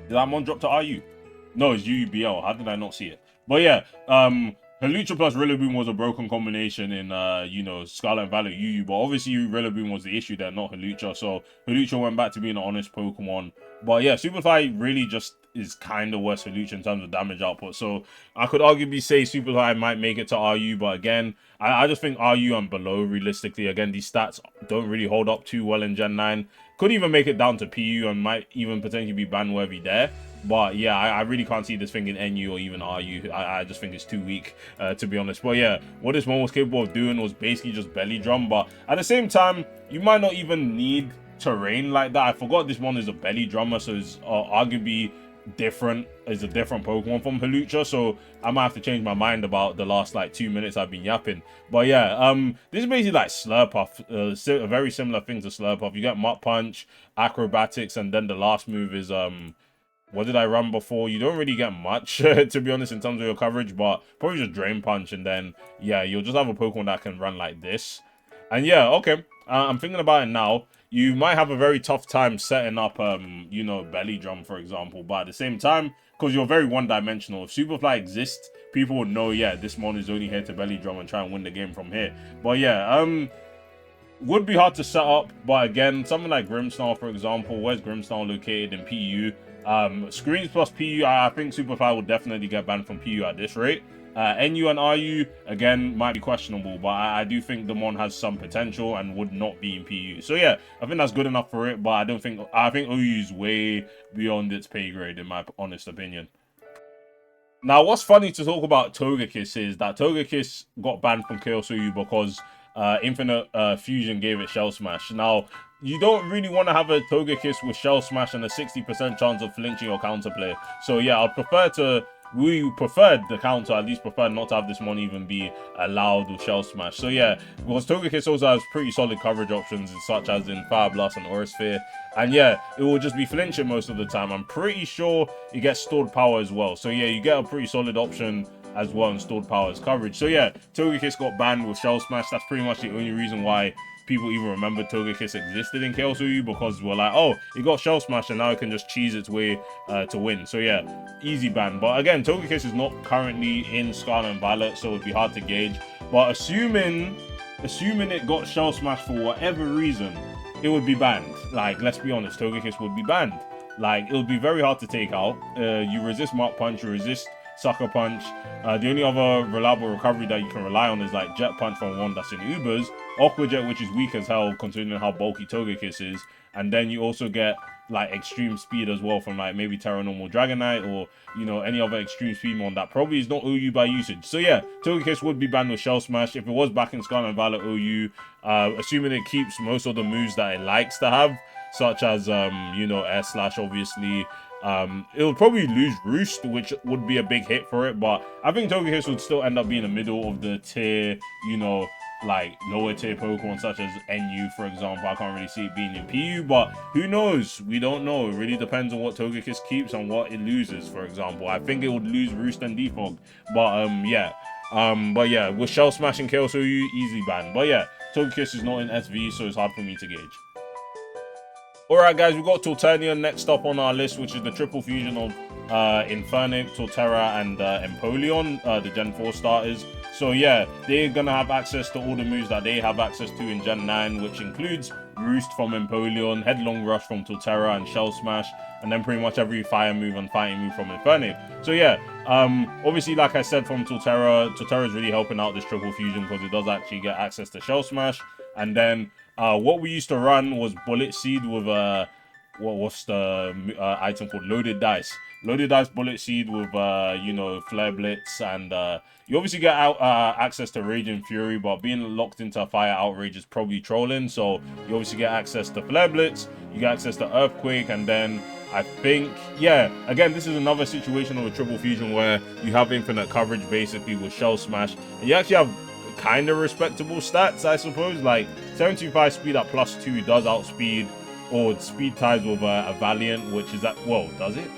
Did that mon drop to RU? No, it's UUBL. How did I not see it? But yeah, Hawlucha plus Rillaboom was a broken combination in, you know, Scarlet and Violet UU. But obviously, Rillaboom was the issue there, not Hawlucha. So Hawlucha went back to being an honest Pokemon. But yeah, Superfly really just is kind of worse Hawlucha in terms of damage output. So I could arguably say Superfly might make it to RU. But again, I just think RU and below, realistically. Again, these stats don't really hold up too well in Gen 9. Could even make it down to PU and might even potentially be ban-worthy there. But yeah, I really can't see this thing in NU or even RU. I just think it's too weak, to be honest. But yeah, what this one was capable of doing was basically just belly drum. But at the same time, you might not even need terrain like that. I forgot this one is a belly drummer, so it's arguably different. Is a different Pokemon from Hawlucha, so I might have to change my mind about the last like 2 minutes I've been yapping. But yeah, this is basically like Slurpuff, a very similar thing to Slurpuff. You get Mach Punch, Acrobatics, and then the last move is what did I run before? You don't really get much, to be honest, in terms of your coverage, but probably just Drain Punch, and then yeah, you'll just have a Pokemon that can run like this. And yeah, okay, I'm thinking about it now. You might have a very tough time setting up, you know, Belly Drum, for example, but at the same time, because you're very one-dimensional, if Superfly exists, people would know, yeah, this mon is only here to Belly Drum and try and win the game from here. But yeah, would be hard to set up, but again, something like Grimmsnarl, for example, where's Grimmsnarl located in PU? Screens plus PU, I think Superfly will definitely get banned from PU at this rate. NU and RU, again, might be questionable, but I do think the mon has some potential and would not be in PU. So yeah, I think that's good enough for it, but I think OU is way beyond its pay grade, in my honest opinion. Now, what's funny to talk about Togekiss is that Togekiss got banned from Chaos OU because Infinite Fusion gave it Shell Smash. Now, you don't really want to have a Togekiss with Shell Smash and a 60% chance of flinching or counterplay. So yeah, I'd prefer to... We preferred the counter, at least preferred not to have this one even be allowed with Shell Smash. So yeah, because Togekiss also has pretty solid coverage options, such as in Fire Blast and Aura Sphere. And yeah, it will just be flinching most of the time. I'm pretty sure it gets stored power as well. So yeah, you get a pretty solid option as well in stored power as coverage. So yeah, Togekiss got banned with Shell Smash. That's pretty much the only reason why people even remember Togekiss existed in Chaos OU, because we're like, oh, it got Shell Smash and now it can just cheese its way to win. So yeah, easy ban. But again, Togekiss is not currently in Scarlet and Violet, so it'd be hard to gauge. But assuming it got Shell Smash for whatever reason, it would be banned. Like, let's be honest, Togekiss would be banned. Like, it would be very hard to take out. You resist Mach Punch, you resist Sucker Punch. The only other reliable recovery that you can rely on is like Jet Punch from one that's in Ubers. Aqua Jet, which is weak as hell considering how bulky Togekiss is, and then you also get like extreme speed as well from like maybe Terra Normal Dragonite or, you know, any other extreme speed mon that probably is not OU by usage. So yeah, Togekiss would be banned with Shell Smash. If it was back in Scarlet and Violet OU, assuming it keeps most of the moves that it likes to have, such as you know, Air Slash obviously, it'll probably lose Roost, which would be a big hit for it, but I think Togekiss would still end up being the middle of the tier, you know, like lower tier Pokemon such as NU, for example. I can't really see it being in PU, but who knows? We don't know. It really depends on what Togekiss keeps and what it loses, for example. I think it would lose Roost and Defog, but yeah, with Shell Smash and Chaos OU, easily banned. But yeah, Togekiss is not in SV, so it's hard for me to gauge. Alright guys, we've got Torternia next up on our list, which is the triple fusion of Infernape, Torterra, and Empoleon, the Gen 4 starters. So yeah, they're gonna have access to all the moves that they have access to in Gen 9, which includes Roost from Empoleon, Headlong Rush from Torterra, and Shell Smash, and then pretty much every fire move and fighting move from Infernape. So yeah, obviously, like I said, from Torterra is really helping out this triple fusion because it does actually get access to Shell Smash. And then what we used to run was Bullet Seed with what's the item called? Loaded Dice. Loaded Dice, Bullet Seed with you know, Flare Blitz, and you obviously get access to Raging Fury, but being locked into a Fire Outrage is probably trolling. So you obviously get access to Flare Blitz, you get access to Earthquake, and then I think, yeah, again, this is another situation of a triple fusion where you have infinite coverage basically with Shell Smash, and you actually have kind of respectable stats, I suppose. Like 75 speed at +2 does outspeed or speed ties with a Valiant, which is that, whoa, does it?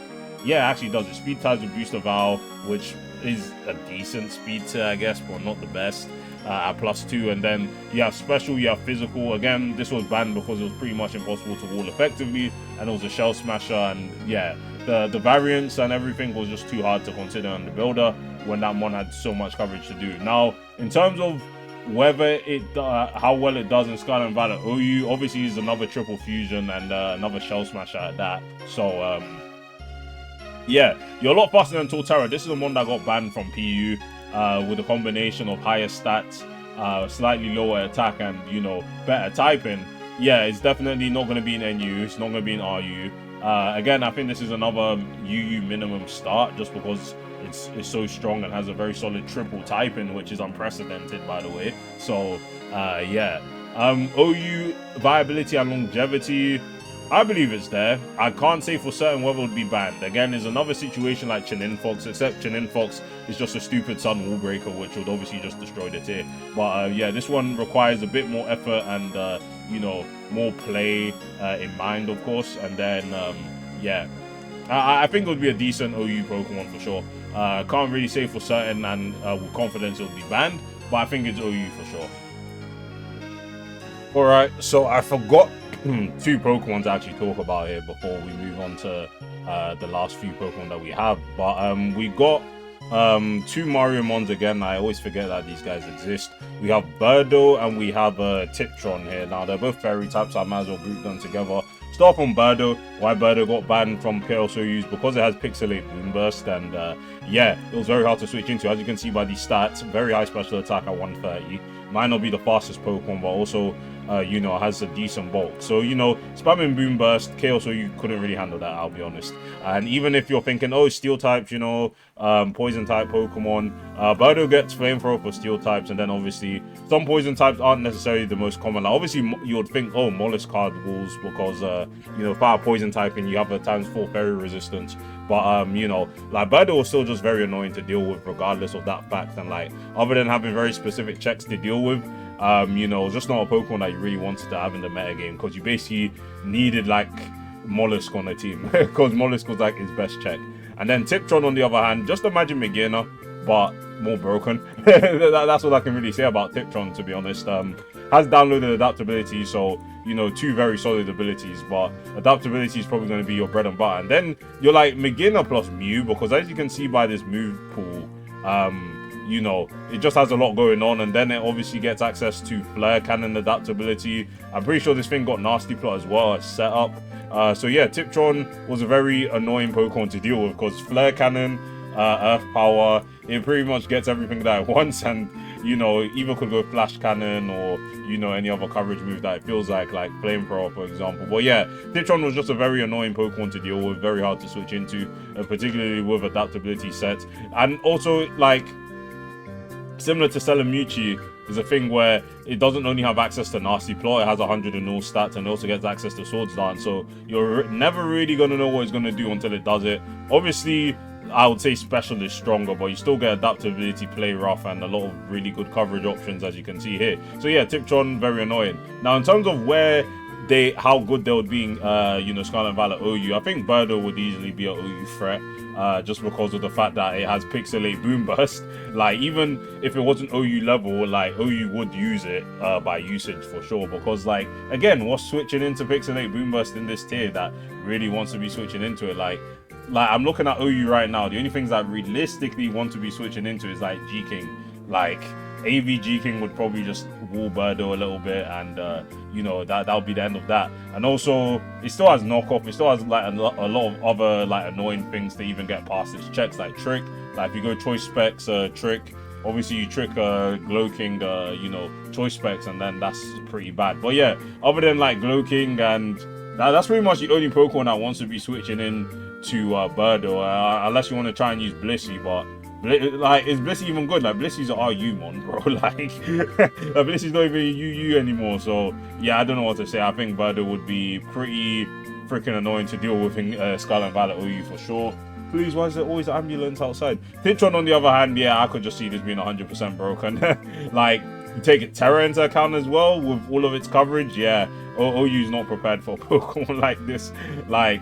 Yeah, it actually does it. Speed ties with Booster Val, which is a decent speed tier, I guess, but not the best at +2. And then you have special, you have physical. Again, this was banned because it was pretty much impossible to wall effectively, and it was a Shell Smasher, and yeah, the variants and everything was just too hard to consider on the builder when that mon had so much coverage to do. Now, in terms of whether it how well it does in Scarlet and Violet OU, obviously is another triple fusion and another Shell Smasher at that. So yeah, you're a lot faster than Torterra. This is the one that got banned from PU with a combination of higher stats, slightly lower attack, and, you know, better typing. Yeah, it's definitely not going to be in NU. It's not going to be in RU. Again, I think this is another UU minimum start just because it's so strong and has a very solid triple typing, which is unprecedented, by the way. So yeah, OU viability and longevity, I believe it's there. I can't say for certain whether it would be banned. Again, there's another situation like Chininfox, except Chininfox is just a stupid Sun Wall Breaker, which would obviously just destroy the tier. But yeah, this one requires a bit more effort and you know, more play in mind, of course. And then yeah, I think it would be a decent OU Pokemon for sure. Can't really say for certain and with confidence it would be banned, but I think it's OU for sure. Alright, so I forgot two Pokemon to actually talk about here before we move on to the last few Pokemon that we have. But we got two Mario Mons again. I always forget that these guys exist. We have Birdo and we have Tiptron here. Now they're both fairy types, so I might as well group them together. Start from Birdo. Why Birdo got banned from Chaos OUs? Because it has Pixelate Boomburst, and yeah, it was very hard to switch into. As you can see by these stats, very high special attack at 130. Might not be the fastest Pokemon, but also you know, has a decent bulk. So, you know, spamming Boomburst, Chaos OU couldn't really handle that, I'll be honest. And even if you're thinking, oh, steel types, you know, poison type Pokemon, Birdo gets Flamethrower for steel types, and then obviously some poison types aren't necessarily the most common. Like, obviously, you would think, oh, Mollusk card walls, because, you know, fire poison typing, you have a ×4 fairy resistance. But, you know, like, Birdo was still just very annoying to deal with regardless of that fact. And, like, other than having very specific checks to deal with, you know, just not a Pokemon that you really wanted to have in the metagame, because you basically needed, like, Mollusk on the team, because Mollusk was, like, his best check. And then Tiptron, on the other hand, just imagine Magearna, but more broken. That's all I can really say about Tiptron, to be honest. Has downloaded adaptability, so, you know, two very solid abilities, but adaptability is probably going to be your bread and butter. And then you're like Magearna plus Mew, because as you can see by this move pool, you know, it just has a lot going on, and then it obviously gets access to Flare Cannon adaptability. I'm pretty sure this thing got Nasty Plot as well as setup. So yeah, Tiptron was a very annoying Pokemon to deal with, because Flare Cannon, Earth Power, it pretty much gets everything that it wants, and you know, either could go Flash Cannon or, you know, any other coverage move that it feels like Flamethrower, for example. But yeah, Tiptron was just a very annoying Pokemon to deal with, very hard to switch into, particularly with adaptability sets. And also, like, similar to Selamucci, is a thing where it doesn't only have access to Nasty Plot, it has 100 and all stats, and it also gets access to Swords Dance, so you're never really going to know what it's going to do until it does it. Obviously, I would say Special is stronger, but you still get adaptability, Play Rough, and a lot of really good coverage options, as you can see here. So yeah, Tiptron, very annoying. Now, in terms of where how good they would be in, you know, Scarlet Violet OU, I think Birdo would easily be an OU threat, just because of the fact that it has Pixelate Boom Burst. Like, even if it wasn't OU level, like, OU would use it by usage for sure, because, like, again, what's switching into Pixelate Boom Burst in this tier that really wants to be switching into it? Like I'm looking at OU right now, the only things that realistically want to be switching into is, like, G-King. Like, AV G-King would probably just wall Birdo a little bit, and you know, that'll be the end of that. And also, it still has knockoff, it still has like a lot of other like annoying things to even get past its checks, like Trick. Like, if you go Choice Specs, Trick, obviously you trick Glowking, you know, Choice Specs, and then that's pretty bad. But yeah, other than like Glowking, and that's pretty much the only Pokemon that wants to be switching in to Birdo, unless you want to try and use Blissey. But like, is Blissey even good? Like, Blissey's an RU mon, bro. Like, Blissey's not even a UU anymore. So yeah, I don't know what to say. I think Birdo would be pretty freaking annoying to deal with in Scarlet Violet OU for sure. Please, why is there always an ambulance outside? Tiptron, on the other hand, yeah, I could just see this being 100% broken. Like, you take it Terra into account as well with all of its coverage. Yeah, OU's not prepared for a Pokemon like this. Like,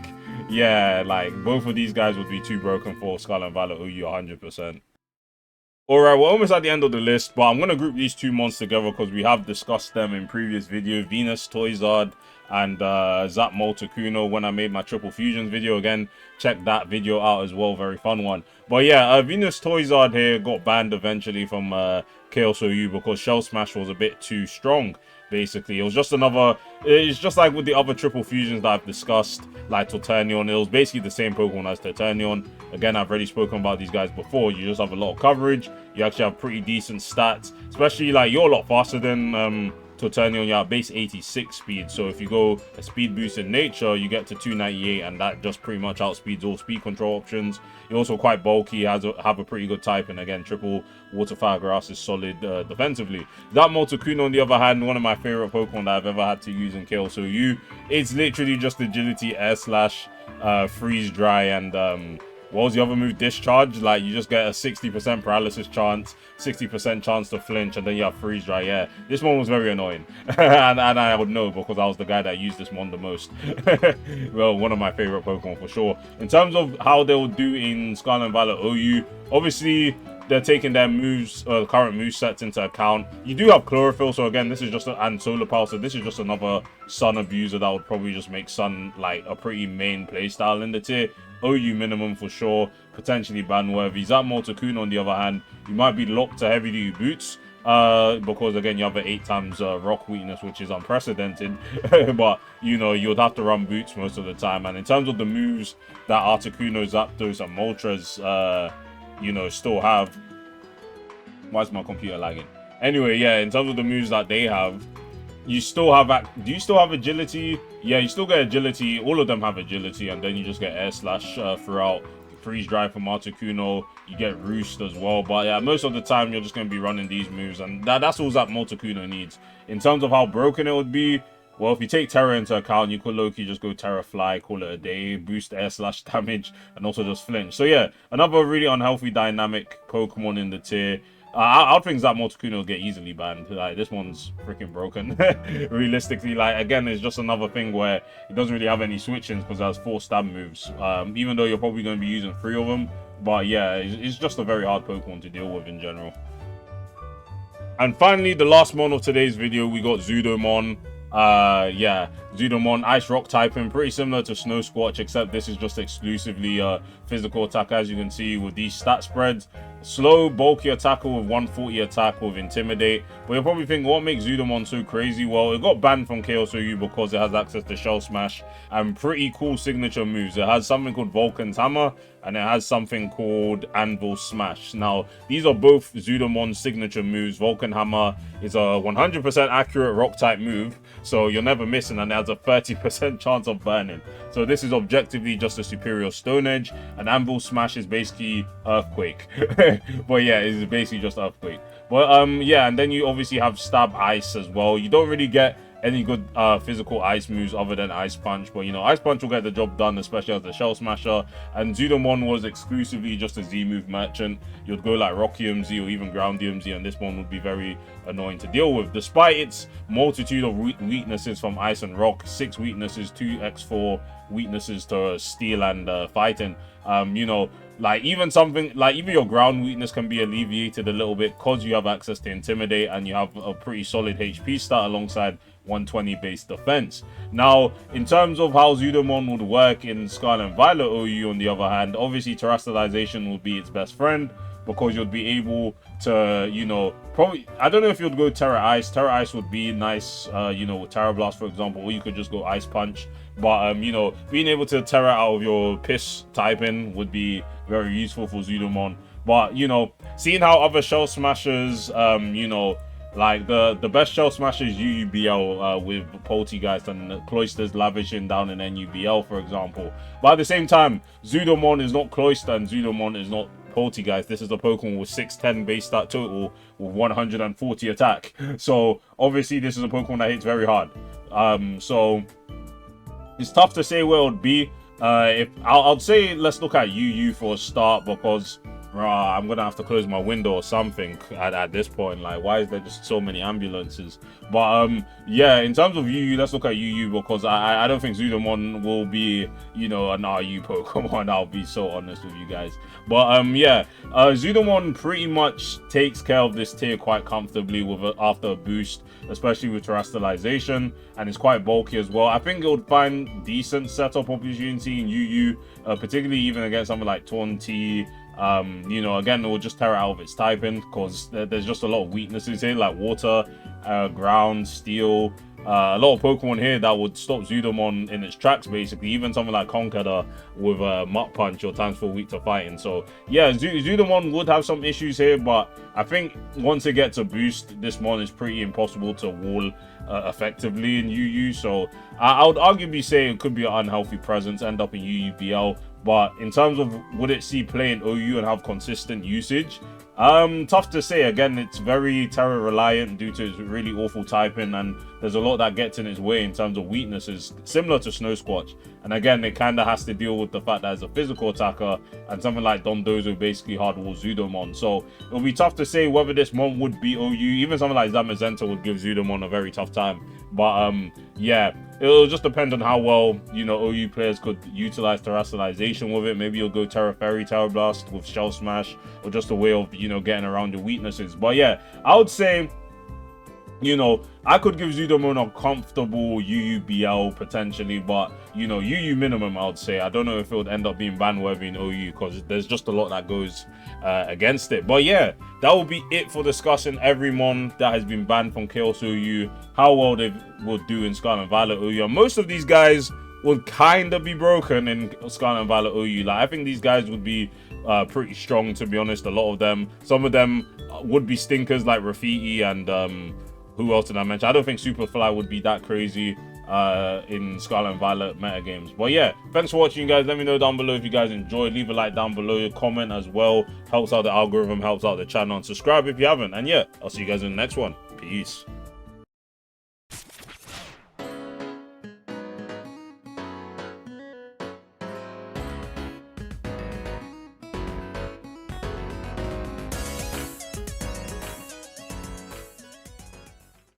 yeah, like, both of these guys would be too broken for Scarlet Violet OU 100%. Alright, we're almost at the end of the list, but I'm going to group these two mons together because we have discussed them in previous video. Venus Toizard and Zap Moltecuno when I made my Triple Fusions video. Again, check that video out as well, very fun one. But yeah, Venus Toizard here got banned eventually from Chaos OU because Shell Smash was a bit too strong. Basically, it was just another, it's just like with the other Triple Fusions that I've discussed, like Torternion. It was basically the same Pokemon as Torternion. Again, I've already spoken about these guys before. You just have a lot of coverage, you actually have pretty decent stats, especially like you're a lot faster than Torternion. You have base 86 speed, so if you go a speed boost in nature, you get to 298, and that just pretty much outspeeds all speed control options. You're also quite bulky, have a pretty good type, and again, triple Water Fire Grass is solid defensively. That Moltecuno, on the other hand, one of my favorite Pokemon that I've ever had to use in Chaos OU. It's literally just agility, air slash, freeze dry, and what was the other move? Discharge. Like, you just get a 60% paralysis chance, 60% chance to flinch, and then you have freeze dry. Yeah, this one was very annoying. and I would know because I was the guy that used this one the most. Well, one of my favorite Pokemon for sure. In terms of how they'll do in Scarlet and Violet OU, obviously they're taking their moves, current move sets into account. You do have Chlorophyll, so again, this is just and Solar Pulse, so this is just another Sun abuser that would probably just make Sun like a pretty main playstyle in the tier. OU minimum for sure, potentially ban worthy. Zap Moltecuno, on the other hand, you might be locked to heavy duty boots, because again, you have an 8 times rock weakness, which is unprecedented. But you know, you would have to run boots most of the time. And in terms of the moves that Articuno, Zapdos, and Moltres, you know, still have. Why is my computer lagging? Anyway, yeah, in terms of the moves that they have, you still have, do you still have agility? Yeah, you still get agility. All of them have agility, and then you just get air slash throughout. Freeze dry from Articuno, you get Roost as well. But yeah, most of the time you're just going to be running these moves, and that's all that Moltecuno needs. In terms of how broken it would be, well, if you take Terra into account, you could low-key just go Terra Fly, call it a day, boost air slash damage, and also just flinch. So yeah, another really unhealthy dynamic Pokemon in the tier. I think that Moltecuno will get easily banned. Like, this one's freaking broken. Realistically, like, again, it's just another thing where it doesn't really have any switch-ins because it has 4 stab moves. Even though you're probably going to be using 3 of them. But yeah, it's just a very hard Pokemon to deal with in general. And finally, the last mon of today's video, we got Zudomon. Yeah, Zudomon, Ice Rock typing, pretty similar to Snow Squatch, except this is just exclusively physical attack, as you can see with these stat spreads. Slow, bulky attacker with 140 attack with Intimidate. But you'll probably think, what makes Zudomon so crazy? Well, it got banned from Chaos OU because it has access to Shell Smash and pretty cool signature moves. It has something called Vulcan's Hammer, and it has something called Anvil Smash. Now, these are both Zudomon's signature moves. Vulcan Hammer is a 100% accurate rock-type move, so you're never missing, and it has a 30% chance of burning. So this is objectively just a superior Stone Edge, and Anvil Smash is basically Earthquake. But yeah, it's basically just Earthquake. But yeah, and then you obviously have Stab Ice as well. You don't really get any good physical ice moves other than Ice Punch, but you know, Ice Punch will get the job done, especially as the Shell Smasher. And Zudomon was exclusively just a Z move merchant. You'd go like Rock EMZ or even Ground EMZ, and this one would be very annoying to deal with. Despite its multitude of weaknesses from Ice and Rock, 6 weaknesses, 2x4 weaknesses to Steel and Fighting, you know, like even your ground weakness can be alleviated a little bit because you have access to Intimidate and you have a pretty solid HP stat alongside 120 base defense. Now, in terms of how Zudomon would work in Scarlet and Violet OU, on the other hand, obviously Terrestrialization would be its best friend, because you'd be able to, you know, probably, I don't know if you'd go Terra Ice. Terra Ice would be nice, you know, with Terra Blast, for example, or you could just go Ice Punch. But, you know, being able to Terra out of your Piss typing would be very useful for Zudomon. But, you know, seeing how other Shell Smashers, you know, like the best Shell Smashers UUBL with Poltegeist and Cloisters lavishing down in NUBL, for example. But at the same time, Zudomon is not Cloister and Zudomon is not Poltegeist. This is a Pokemon with 610 base stat total with 140 attack. So obviously this is a Pokemon that hits very hard. So it's tough to say where it would be. If I'd say let's look at UU for a start, because I'm gonna have to close my window or something at this point. Like, why is there just so many ambulances? But yeah, in terms of UU, let's look at UU, because I don't think Zudomon will be, you know, an RU Pokemon. I'll be so honest with you guys. But yeah, Zudomon pretty much takes care of this tier quite comfortably with after a boost, especially with Terrestrialization, and it's quite bulky as well. I think it would find decent setup opportunity in UU, particularly even against something like Taunty. You know, again, it will just tear out of its typing, because there's just a lot of weaknesses here, like water, ground, steel, a lot of Pokemon here that would stop Zudomon in its tracks, basically. Even something like Conkeldurr with Muck Punch or times 4 weak to fighting. So yeah, Zudomon would have some issues here, but I think once it gets a boost, this mon is pretty impossible to wall effectively in UU. So I would arguably say it could be an unhealthy presence, end up in UUBL. But in terms of would it see play in OU and have consistent usage, tough to say. Again, it's very Terra reliant due to its really awful typing, and there's a lot that gets in its way in terms of weaknesses, similar to Snow Squatch. And again, it kind of has to deal with the fact that it's a physical attacker, and something like Dondozo basically hardwalls Zudomon. So it'll be tough to say whether this mon would be OU. Even something like Zamazenta would give Zudomon a very tough time. But yeah, it'll just depend on how well, you know, OU players could utilize Terrestrialization with it. Maybe you'll go Terra Fairy, Terra Blast with Shell Smash, or just a way of, you know, getting around your weaknesses. But yeah, I would say, you know, I could give Zudomon a comfortable UUBL potentially, but, you know, UU minimum, I would say. I don't know if it would end up being ban-worthy in OU, because there's just a lot that goes against it. But yeah, that will be it for discussing every mon that has been banned from Chaos OU, how well they will do in Scarlet and Violet OU. And most of these guys would kind of be broken in Scarlet and Violet OU. Like, I think these guys would be pretty strong, to be honest. A lot of them. Some of them would be stinkers like Rafiki and who else did I mention? I don't think Superfly would be that crazy in Scarlet and Violet metagames. But yeah, thanks for watching, guys. Let me know down below if you guys enjoyed. Leave a like down below, comment as well. Helps out the algorithm, helps out the channel, and subscribe if you haven't. And yeah, I'll see you guys in the next one. Peace.